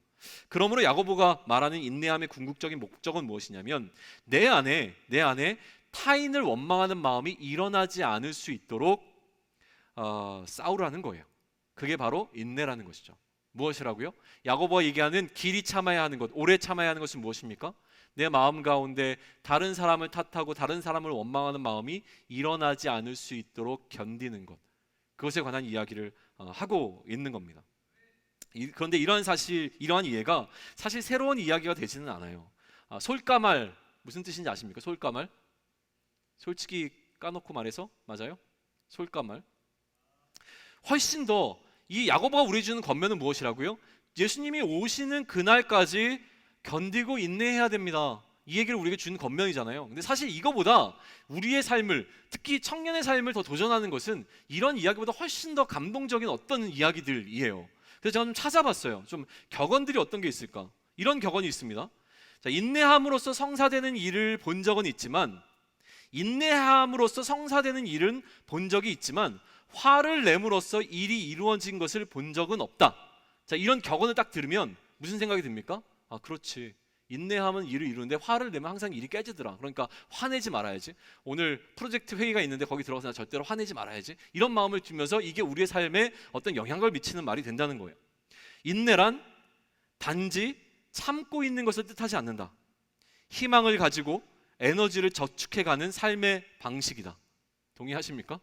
그러므로 야고보가 말하는 인내함의 궁극적인 목적은 무엇이냐면 내 안에 타인을 원망하는 마음이 일어나지 않을 수 있도록 싸우라는 거예요. 그게 바로 인내라는 것이죠. 무엇이라고요? 야고보가 얘기하는 길이 참아야 하는 것, 오래 참아야 하는 것은 무엇입니까? 내 마음 가운데 다른 사람을 탓하고 다른 사람을 원망하는 마음이 일어나지 않을 수 있도록 견디는 것, 그것에 관한 이야기를 하고 있는 겁니다. 그런데 이러한 이해가 사실 새로운 이야기가 되지는 않아요. 솔까말 무슨 뜻인지 아십니까? 솔까말? 솔직히 까놓고 말해서 맞아요? 솔까말. 훨씬 더 이 야고보가 우리 주는 권면은 무엇이라고요? 예수님이 오시는 그날까지 견디고 인내해야 됩니다. 이 얘기를 우리에게 주는 권면이잖아요. 근데 사실 이거보다 우리의 삶을, 특히 청년의 삶을 더 도전하는 것은 이런 이야기보다 훨씬 더 감동적인 어떤 이야기들이에요. 그래서 제가 좀 찾아봤어요. 좀 격언들이 어떤 게 있을까? 이런 격언이 있습니다. 자, 인내함으로써 성사되는 일을 본 적은 있지만, 인내함으로써 성사되는 일은 본 적이 있지만 화를 내므로써 일이 이루어진 것을 본 적은 없다. 자, 이런 격언을 딱 들으면 무슨 생각이 듭니까? 아, 그렇지. 인내하면 일을 이루는데 화를 내면 항상 일이 깨지더라. 그러니까 화내지 말아야지. 오늘 프로젝트 회의가 있는데 거기 들어가서 나 절대로 화내지 말아야지. 이런 마음을 주면서 이게 우리의 삶에 어떤 영향을 미치는 말이 된다는 거예요. 인내란 단지 참고 있는 것을 뜻하지 않는다. 희망을 가지고 에너지를 저축해가는 삶의 방식이다. 동의하십니까?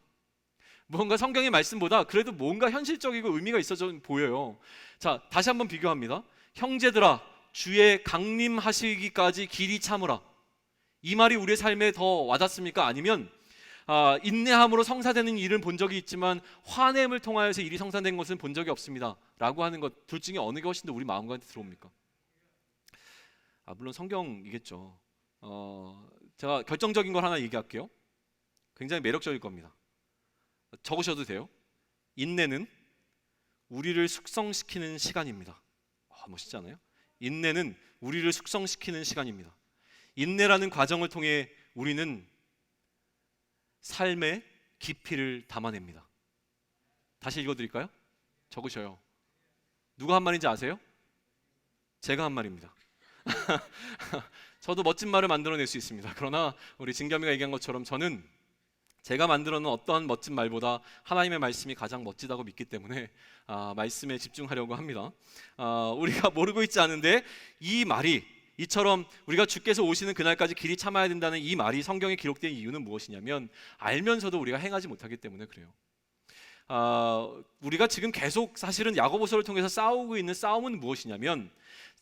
뭔가 성경의 말씀보다 그래도 뭔가 현실적이고 의미가 있어져 보여요. 자, 다시 한번 비교합니다. 형제들아, 주의 강림하시기까지 길이 참으라. 이 말이 우리의 삶에 더 와닿습니까? 아니면 인내함으로 성사되는 일은 본 적이 있지만 화냄을 통하여서 일이 성사된 것은 본 적이 없습니다 라고 하는 것, 둘 중에 어느 게 훨씬 더 우리 마음 가운데 들어옵니까? 물론 성경이겠죠. 제가 결정적인 걸 하나 얘기할게요. 굉장히 매력적일 겁니다. 적으셔도 돼요. 인내는 우리를 숙성시키는 시간입니다. 멋있지 않아요? 인내는 우리를 숙성시키는 시간입니다. 인내라는 과정을 통해 우리는 삶의 깊이를 담아냅니다. 다시 읽어드릴까요? 적으셔요. 누가 한 말인지 아세요? 제가 한 말입니다. 저도 멋진 말을 만들어낼 수 있습니다. 그러나 우리 진겸이가 얘기한 것처럼 저는 제가 만들어놓은 어떠한 멋진 말보다 하나님의 말씀이 가장 멋지다고 믿기 때문에 말씀에 집중하려고 합니다. 우리가 모르고 있지 않은데 이 말이, 이처럼 우리가 주께서 오시는 그날까지 길이 참아야 된다는 이 말이 성경에 기록된 이유는 무엇이냐면 알면서도 우리가 행하지 못하기 때문에 그래요. 우리가 지금 계속 사실은 야고보서를 통해서 싸우고 있는 싸움은 무엇이냐면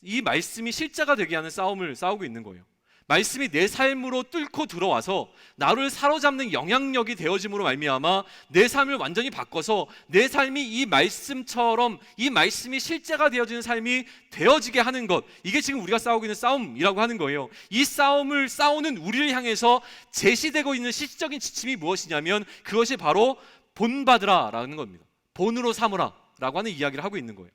이 말씀이 실제가 되게 하는 싸움을 싸우고 있는 거예요. 말씀이 내 삶으로 뚫고 들어와서 나를 사로잡는 영향력이 되어짐으로 말미암아 내 삶을 완전히 바꿔서 내 삶이 이 말씀처럼 이 말씀이 실제가 되어지는 삶이 되어지게 하는 것, 이게 지금 우리가 싸우고 있는 싸움이라고 하는 거예요. 이 싸움을 싸우는 우리를 향해서 제시되고 있는 실질적인 지침이 무엇이냐면 그것이 바로 본받으라 라는 겁니다. 본으로 삼으라 라고 하는 이야기를 하고 있는 거예요.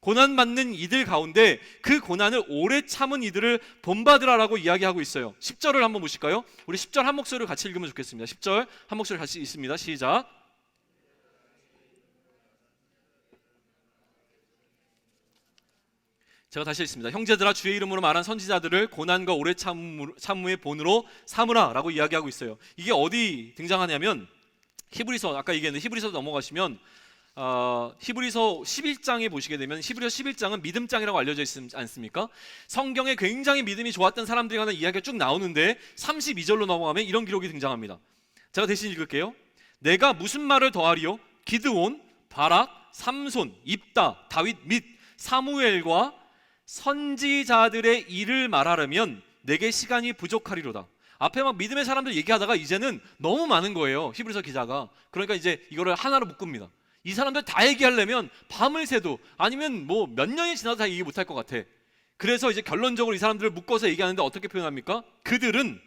고난받는 이들 가운데 그 고난을 오래 참은 이들을 본받으라라고 이야기하고 있어요. 10절을 한번 보실까요? 우리 10절 한 목소리로 같이 읽으면 좋겠습니다. 10절 한 목소리 같이 있습니다. 시작. 제가 다시 읽습니다. 형제들아, 주의 이름으로 말한 선지자들을 고난과 오래 참음의 본으로 삼으라 라고 이야기하고 있어요. 이게 어디 등장하냐면 히브리서, 아까 얘기했는데 히브리서 넘어가시면 히브리서 11장에 보시게 되면 히브리서 11장은 믿음장이라고 알려져 있지 않습니까? 성경에 굉장히 믿음이 좋았던 사람들에 관한 이야기가 쭉 나오는데 32절로 넘어가면 이런 기록이 등장합니다. 제가 대신 읽을게요. 내가 무슨 말을 더하리요? 기드온, 바락, 삼손, 입다, 다윗 및 사무엘과 선지자들의 일을 말하려면 내게 시간이 부족하리로다. 앞에 막 믿음의 사람들 얘기하다가 이제는 너무 많은 거예요, 히브리서 기자가. 그러니까 이제 이거를 하나로 묶습니다. 이 사람들 다 얘기하려면 밤을 새도 아니면 뭐 몇 년이 지나도 다 얘기 못할 것 같아. 그래서 이제 결론적으로 이 사람들을 묶어서 얘기하는데 어떻게 표현합니까? 그들은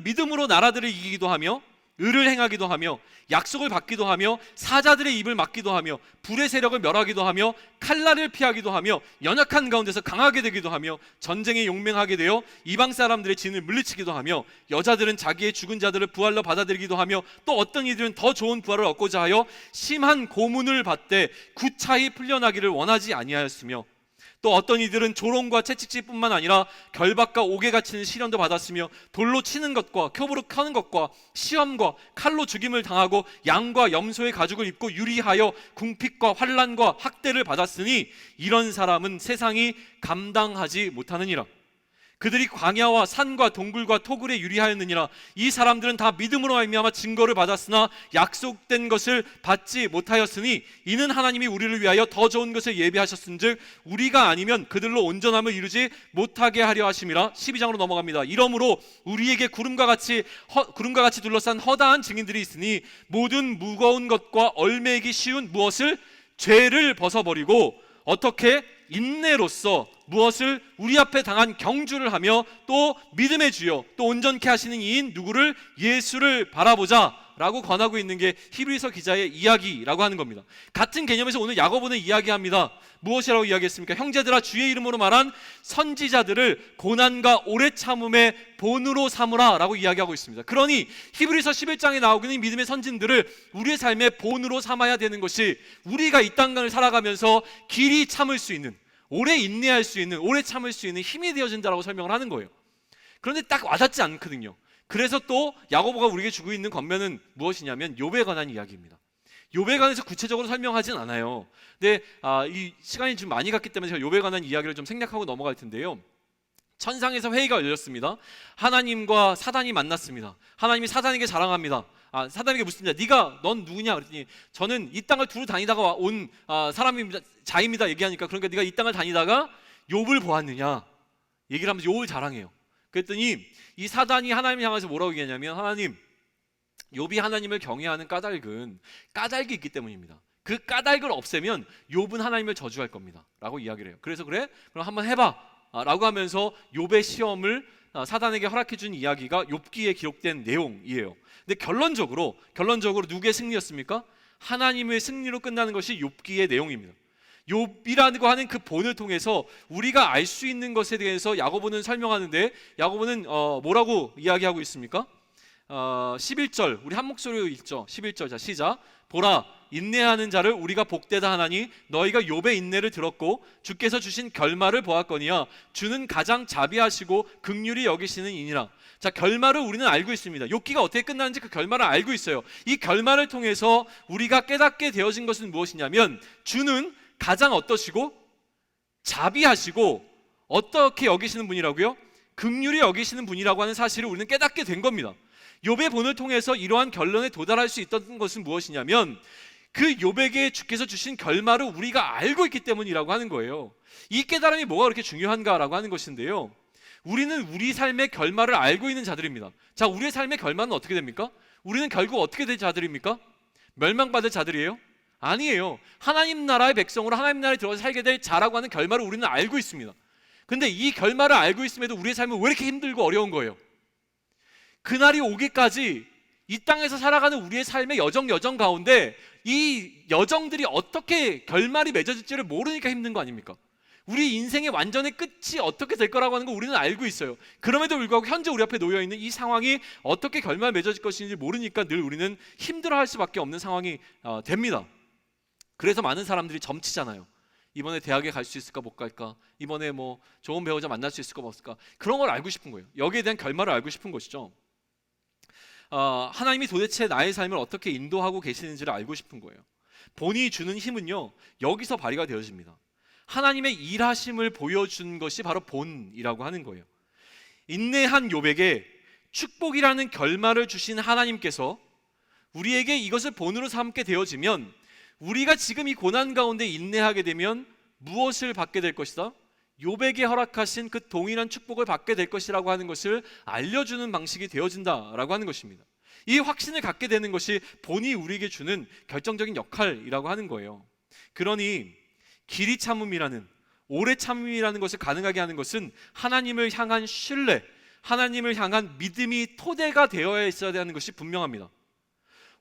믿음으로 나라들을 이기기도 하며 의를 행하기도 하며 약속을 받기도 하며 사자들의 입을 막기도 하며 불의 세력을 멸하기도 하며 칼날을 피하기도 하며 연약한 가운데서 강하게 되기도 하며 전쟁에 용맹하게 되어 이방 사람들의 진을 물리치기도 하며 여자들은 자기의 죽은 자들을 부활로 받아들이기도 하며 또 어떤 이들은 더 좋은 부활을 얻고자 하여 심한 고문을 받되 구차히 풀려나기를 원하지 아니하였으며 또 어떤 이들은 조롱과 채찍질뿐만 아니라 결박과 옥에 갇히는 시련도 받았으며 돌로 치는 것과 큐브로 커는 것과 시험과 칼로 죽임을 당하고 양과 염소의 가죽을 입고 유리하여 궁핍과 환난과 학대를 받았으니 이런 사람은 세상이 감당하지 못하느니라. 그들이 광야와 산과 동굴과 토굴에 유리하였느니라. 이 사람들은 다 믿음으로 말미암아 증거를 받았으나 약속된 것을 받지 못하였으니 이는 하나님이 우리를 위하여 더 좋은 것을 예비하셨은즉 우리가 아니면 그들로 온전함을 이루지 못하게 하려 하심이라. 12장으로 넘어갑니다. 이러므로 우리에게 구름과 같이 둘러싼 허다한 증인들이 있으니 모든 무거운 것과 얼매기 쉬운 무엇을 죄를 벗어버리고 어떻게 인내로써 무엇을 우리 앞에 당한 경주를 하며 또 믿음의 주여 또 온전케 하시는 이인 누구를 예수를 바라보자 라고 권하고 있는 게 히브리서 기자의 이야기라고 하는 겁니다. 같은 개념에서 오늘 야고보는 이야기합니다. 무엇이라고 이야기했습니까? 형제들아 주의 이름으로 말한 선지자들을 고난과 오래 참음의 본으로 삼으라 라고 이야기하고 있습니다. 그러니 히브리서 11장에 나오고 있는 믿음의 선진들을 우리의 삶의 본으로 삼아야 되는 것이 우리가 이 땅을 살아가면서 길이 참을 수 있는, 오래 인내할 수 있는, 오래 참을 수 있는 힘이 되어진다라고 설명을 하는 거예요. 그런데 딱 와닿지 않거든요. 그래서 또 야고보가 우리에게 주고 있는 권면은 무엇이냐면 욥에 관한 이야기입니다. 욥에 관해서 구체적으로 설명하진 않아요. 근데 이 시간이 좀 많이 갔기 때문에 제가 욥에 관한 이야기를 좀 생략하고 넘어갈 텐데요. 천상에서 회의가 열렸습니다. 하나님과 사단이 만났습니다. 하나님이 사단에게 자랑합니다. 사단에게 묻습니다. 넌 누구냐? 그랬더니 저는 이 땅을 두루 다니다가 온 사람입니다. 자입니다. 얘기하니까 그러니까 네가 이 땅을 다니다가 욥을 보았느냐? 얘기를 하면서 욥을 자랑해요. 그랬더니 이 사단이 하나님을 향해서 뭐라고 얘기하냐면 하나님, 욥이 하나님을 경외하는 까닭이 있기 때문입니다. 그 까닭을 없애면 욥은 하나님을 저주할 겁니다 라고 이야기를 해요. 그래서 그래? 그럼 한번 해봐 라고 하면서 욥의 시험을 사단에게 허락해 준 이야기가 욥기에 기록된 내용이에요. 근데 결론적으로 누구의 승리였습니까? 하나님의 승리로 끝나는 것이 욥기의 내용입니다. 욥이라고 하는 그 본을 통해서 우리가 알 수 있는 것에 대해서 야고보는 설명하는데 야고보는 뭐라고 이야기하고 있습니까? 11절 우리 한 목소리로 읽죠. 11절 자 시작. 보라 인내하는 자를 우리가 복되다 하나니 너희가 욥의 인내를 들었고 주께서 주신 결말을 보았거니와 주는 가장 자비하시고 긍휼히 여기시는 이니라. 자, 결말을 우리는 알고 있습니다. 욥기가 어떻게 끝나는지 그 결말을 알고 있어요. 이 결말을 통해서 우리가 깨닫게 되어진 것은 무엇이냐면 주는 가장 어떠시고 자비하시고 어떻게 여기시는 분이라고요? 긍휼히 여기시는 분이라고 하는 사실을 우리는 깨닫게 된 겁니다. 욥의 본을 통해서 이러한 결론에 도달할 수 있던 것은 무엇이냐면 그 욥에게 주께서 주신 결말을 우리가 알고 있기 때문이라고 하는 거예요. 이 깨달음이 뭐가 그렇게 중요한가라고 하는 것인데요. 우리는 우리 삶의 결말을 알고 있는 자들입니다. 자, 우리의 삶의 결말은 어떻게 됩니까? 우리는 결국 어떻게 될 자들입니까? 멸망받을 자들이에요? 아니에요. 하나님 나라의 백성으로 하나님 나라에 들어가서 살게 될 자라고 하는 결말을 우리는 알고 있습니다. 근데 이 결말을 알고 있음에도 우리의 삶은 왜 이렇게 힘들고 어려운 거예요? 그날이 오기까지 이 땅에서 살아가는 우리의 삶의 여정 가운데 이 여정들이 어떻게 결말이 맺어질지를 모르니까 힘든 거 아닙니까? 우리 인생의 완전의 끝이 어떻게 될 거라고 하는 거 우리는 알고 있어요. 그럼에도 불구하고 현재 우리 앞에 놓여있는 이 상황이 어떻게 결말 맺어질 것인지 모르니까 늘 우리는 힘들어할 수밖에 없는 상황이 됩니다. 그래서 많은 사람들이 점치잖아요. 이번에 대학에 갈 수 있을까 못 갈까? 이번에 뭐 좋은 배우자 만날 수 있을까 없을까? 그런 걸 알고 싶은 거예요. 여기에 대한 결말을 알고 싶은 것이죠. 하나님이 도대체 나의 삶을 어떻게 인도하고 계시는지를 알고 싶은 거예요. 본이 주는 힘은요 여기서 발휘가 되어집니다. 하나님의 일하심을 보여준 것이 바로 본이라고 하는 거예요. 인내한 욥에게 축복이라는 결말을 주신 하나님께서 우리에게 이것을 본으로 삼게 되어지면 우리가 지금 이 고난 가운데 인내하게 되면 무엇을 받게 될 것이다? 욥에게 허락하신 그 동일한 축복을 받게 될 것이라고 하는 것을 알려주는 방식이 되어진다라고 하는 것입니다. 이 확신을 갖게 되는 것이 본이 우리에게 주는 결정적인 역할이라고 하는 거예요. 그러니 길이 참음이라는 오래 참음이라는 것을 가능하게 하는 것은 하나님을 향한 신뢰, 하나님을 향한 믿음이 토대가 되어야 있어야 하는 것이 분명합니다.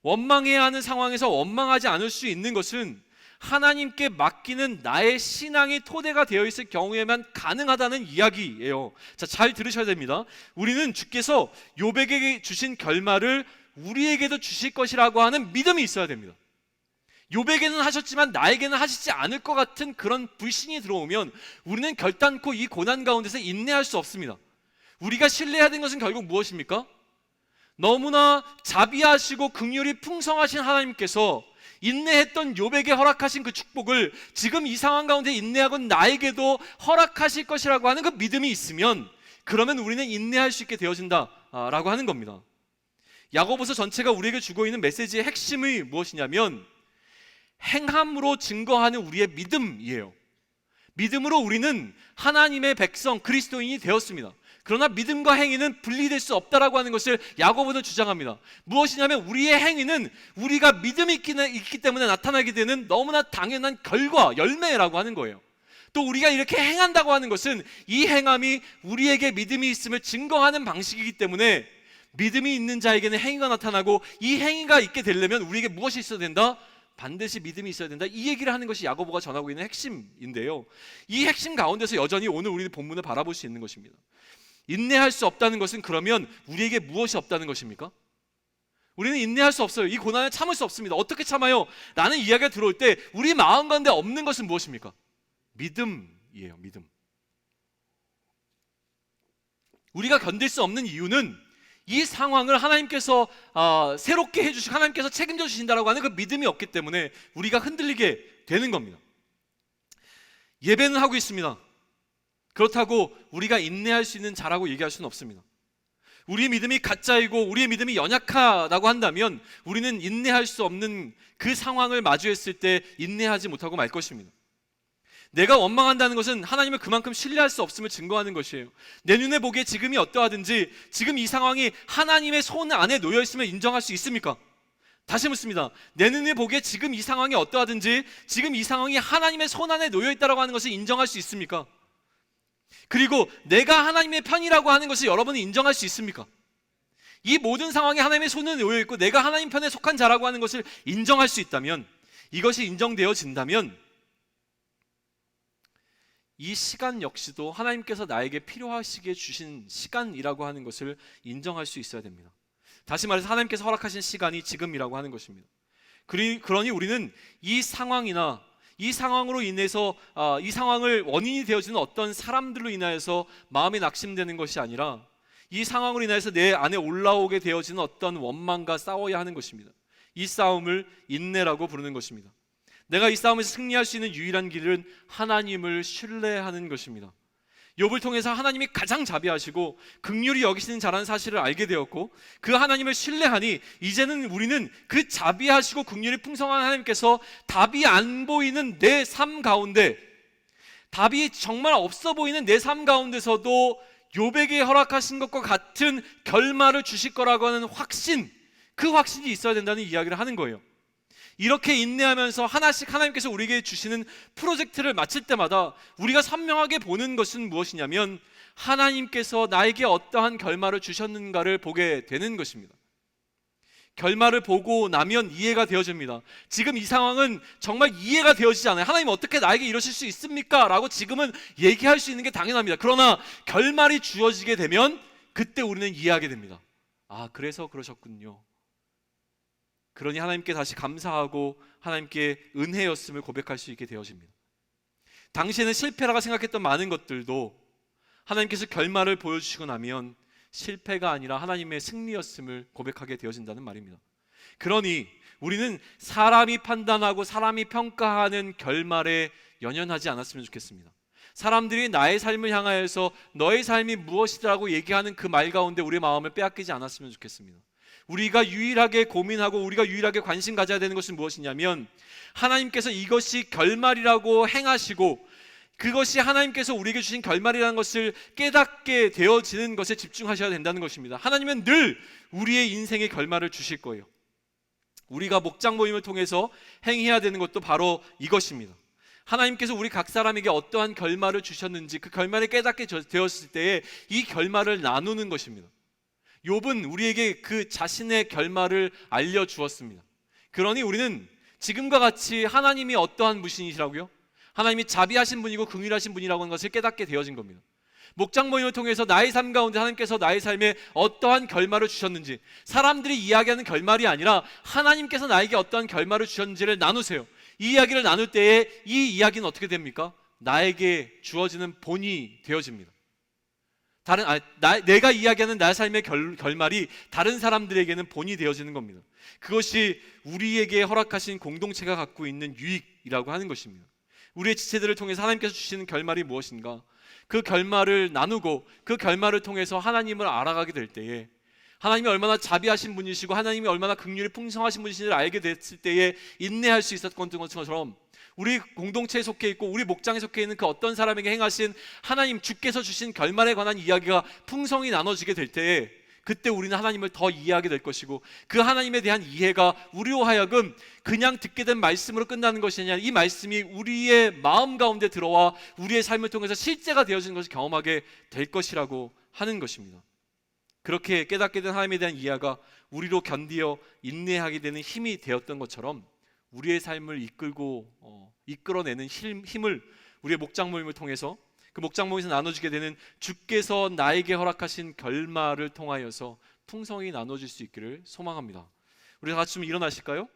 원망해야 하는 상황에서 원망하지 않을 수 있는 것은 하나님께 맡기는 나의 신앙이 토대가 되어 있을 경우에만 가능하다는 이야기예요. 자, 잘 들으셔야 됩니다. 우리는 주께서 욥에게 주신 결말을 우리에게도 주실 것이라고 하는 믿음이 있어야 됩니다. 욥에게는 하셨지만 나에게는 하시지 않을 것 같은 그런 불신이 들어오면 우리는 결단코 이 고난 가운데서 인내할 수 없습니다. 우리가 신뢰해야 되는 것은 결국 무엇입니까? 너무나 자비하시고 긍휼이 풍성하신 하나님께서 인내했던 욥에게 허락하신 그 축복을 지금 이 상황 가운데 인내하고 나에게도 허락하실 것이라고 하는 그 믿음이 있으면, 그러면 우리는 인내할 수 있게 되어진다라고 하는 겁니다. 야고보서 전체가 우리에게 주고 있는 메시지의 핵심이 무엇이냐면 행함으로 증거하는 우리의 믿음이에요. 믿음으로 우리는 하나님의 백성 그리스도인이 되었습니다. 그러나 믿음과 행위는 분리될 수 없다라고 하는 것을 야고보는 주장합니다. 무엇이냐면 우리의 행위는 우리가 믿음이 있기 때문에 나타나게 되는 너무나 당연한 결과, 열매라고 하는 거예요. 또 우리가 이렇게 행한다고 하는 것은 이 행함이 우리에게 믿음이 있음을 증거하는 방식이기 때문에 믿음이 있는 자에게는 행위가 나타나고, 이 행위가 있게 되려면 우리에게 무엇이 있어야 된다? 반드시 믿음이 있어야 된다. 이 얘기를 하는 것이 야고보가 전하고 있는 핵심인데요, 이 핵심 가운데서 여전히 오늘 우리는 본문을 바라볼 수 있는 것입니다. 인내할 수 없다는 것은 그러면 우리에게 무엇이 없다는 것입니까? 우리는 인내할 수 없어요. 이 고난을 참을 수 없습니다. 어떻게 참아요? 라는 이야기가 들어올 때 우리 마음 가운데 없는 것은 무엇입니까? 믿음이에요. 믿음. 우리가 견딜 수 없는 이유는 이 상황을 하나님께서 새롭게 해주시고 하나님께서 책임져 주신다라고 하는 그 믿음이 없기 때문에 우리가 흔들리게 되는 겁니다. 예배는 하고 있습니다. 그렇다고 우리가 인내할 수 있는 자라고 얘기할 수는 없습니다. 우리의 믿음이 가짜이고 우리의 믿음이 연약하다고 한다면 우리는 인내할 수 없는 그 상황을 마주했을 때 인내하지 못하고 말 것입니다. 내가 원망한다는 것은 하나님을 그만큼 신뢰할 수 없음을 증거하는 것이에요. 내 눈에 보기에 지금이 어떠하든지 지금 이 상황이 하나님의 손 안에 놓여 있음을 인정할 수 있습니까? 다시 묻습니다. 내 눈에 보기에 지금 이 상황이 어떠하든지 지금 이 상황이 하나님의 손 안에 놓여 있다고 하는 것을 인정할 수 있습니까? 그리고 내가 하나님의 편이라고 하는 것을 여러분은 인정할 수 있습니까? 이 모든 상황이 하나님의 손에 놓여 있고 내가 하나님 편에 속한 자라고 하는 것을 인정할 수 있다면, 이것이 인정되어진다면 이 시간 역시도 하나님께서 나에게 필요하시게 주신 시간이라고 하는 것을 인정할 수 있어야 됩니다. 다시 말해서 하나님께서 허락하신 시간이 지금이라고 하는 것입니다. 그러니 우리는 이 상황이나 이 상황으로 인해서 이 상황을 원인이 되어지는 어떤 사람들로 인하여서 마음이 낙심되는 것이 아니라 이 상황으로 인해서 내 안에 올라오게 되어지는 어떤 원망과 싸워야 하는 것입니다. 이 싸움을 인내라고 부르는 것입니다. 내가 이 싸움에서 승리할 수 있는 유일한 길은 하나님을 신뢰하는 것입니다. 욥을 통해서 하나님이 가장 자비하시고 긍휼히 여기시는 자라는 사실을 알게 되었고, 그 하나님을 신뢰하니 이제는 우리는 그 자비하시고 긍휼이 풍성한 하나님께서 답이 안 보이는 내 삶 가운데, 답이 정말 없어 보이는 내 삶 가운데서도 욥에게 허락하신 것과 같은 결말을 주실 거라고 하는 확신, 그 확신이 있어야 된다는 이야기를 하는 거예요. 이렇게 인내하면서 하나씩 하나님께서 우리에게 주시는 프로젝트를 마칠 때마다 우리가 선명하게 보는 것은 무엇이냐면 하나님께서 나에게 어떠한 결말을 주셨는가를 보게 되는 것입니다. 결말을 보고 나면 이해가 되어집니다. 지금 이 상황은 정말 이해가 되어지지 않아요. 하나님 어떻게 나에게 이러실 수 있습니까? 라고 지금은 얘기할 수 있는 게 당연합니다. 그러나 결말이 주어지게 되면 그때 우리는 이해하게 됩니다. 아, 그래서 그러셨군요. 그러니 하나님께 다시 감사하고 하나님께 은혜였음을 고백할 수 있게 되어집니다. 당시에는 실패라고 생각했던 많은 것들도 하나님께서 결말을 보여주시고 나면 실패가 아니라 하나님의 승리였음을 고백하게 되어진다는 말입니다. 그러니 우리는 사람이 판단하고 사람이 평가하는 결말에 연연하지 않았으면 좋겠습니다. 사람들이 나의 삶을 향하여서 너의 삶이 무엇이라고 얘기하는 그 말 가운데 우리의 마음을 빼앗기지 않았으면 좋겠습니다. 우리가 유일하게 고민하고 우리가 유일하게 관심 가져야 되는 것은 무엇이냐면 하나님께서 이것이 결말이라고 행하시고 그것이 하나님께서 우리에게 주신 결말이라는 것을 깨닫게 되어지는 것에 집중하셔야 된다는 것입니다. 하나님은 늘 우리의 인생의 결말을 주실 거예요. 우리가 목장 모임을 통해서 행해야 되는 것도 바로 이것입니다. 하나님께서 우리 각 사람에게 어떠한 결말을 주셨는지 그 결말을 깨닫게 되었을 때에 이 결말을 나누는 것입니다. 욥은 우리에게 그 자신의 결말을 알려주었습니다. 그러니 우리는 지금과 같이 하나님이 어떠한 분이시라고요? 하나님이 자비하신 분이고 긍휼하신 분이라고 하는 것을 깨닫게 되어진 겁니다. 목장 모임을 통해서 나의 삶 가운데 하나님께서 나의 삶에 어떠한 결말을 주셨는지, 사람들이 이야기하는 결말이 아니라 하나님께서 나에게 어떠한 결말을 주셨는지를 나누세요. 이 이야기를 나눌 때에 이 이야기는 어떻게 됩니까? 나에게 주어지는 본이 되어집니다. 내가 이야기하는 나의 삶의 결말이 다른 사람들에게는 본이 되어지는 겁니다. 그것이 우리에게 허락하신 공동체가 갖고 있는 유익이라고 하는 것입니다. 우리의 지체들을 통해서 하나님께서 주시는 결말이 무엇인가? 그 결말을 나누고 그 결말을 통해서 하나님을 알아가게 될 때에, 하나님이 얼마나 자비하신 분이시고 하나님이 얼마나 긍휼이 풍성하신 분이신지를 알게 됐을 때에 인내할 수 있었던 것처럼, 우리 공동체에 속해 있고 우리 목장에 속해 있는 그 어떤 사람에게 행하신 하나님 주께서 주신 결말에 관한 이야기가 풍성히 나눠지게 될 때에, 그때 우리는 하나님을 더 이해하게 될 것이고, 그 하나님에 대한 이해가 우리로 하여금 그냥 듣게 된 말씀으로 끝나는 것이 아니라 이 말씀이 우리의 마음 가운데 들어와 우리의 삶을 통해서 실제가 되어지는 것을 경험하게 될 것이라고 하는 것입니다. 그렇게 깨닫게 된 하나님에 대한 이해가 우리로 견디어 인내하게 되는 힘이 되었던 것처럼, 우리의 삶을 이끌어내는 힘을 우리의 목장 모임을 통해서, 그 목장 모임에서 나눠주게 되는 주께서 나에게 허락하신 결말을 통하여서 풍성히 나눠질 수 있기를 소망합니다. 우리 다 같이 좀 일어나실까요?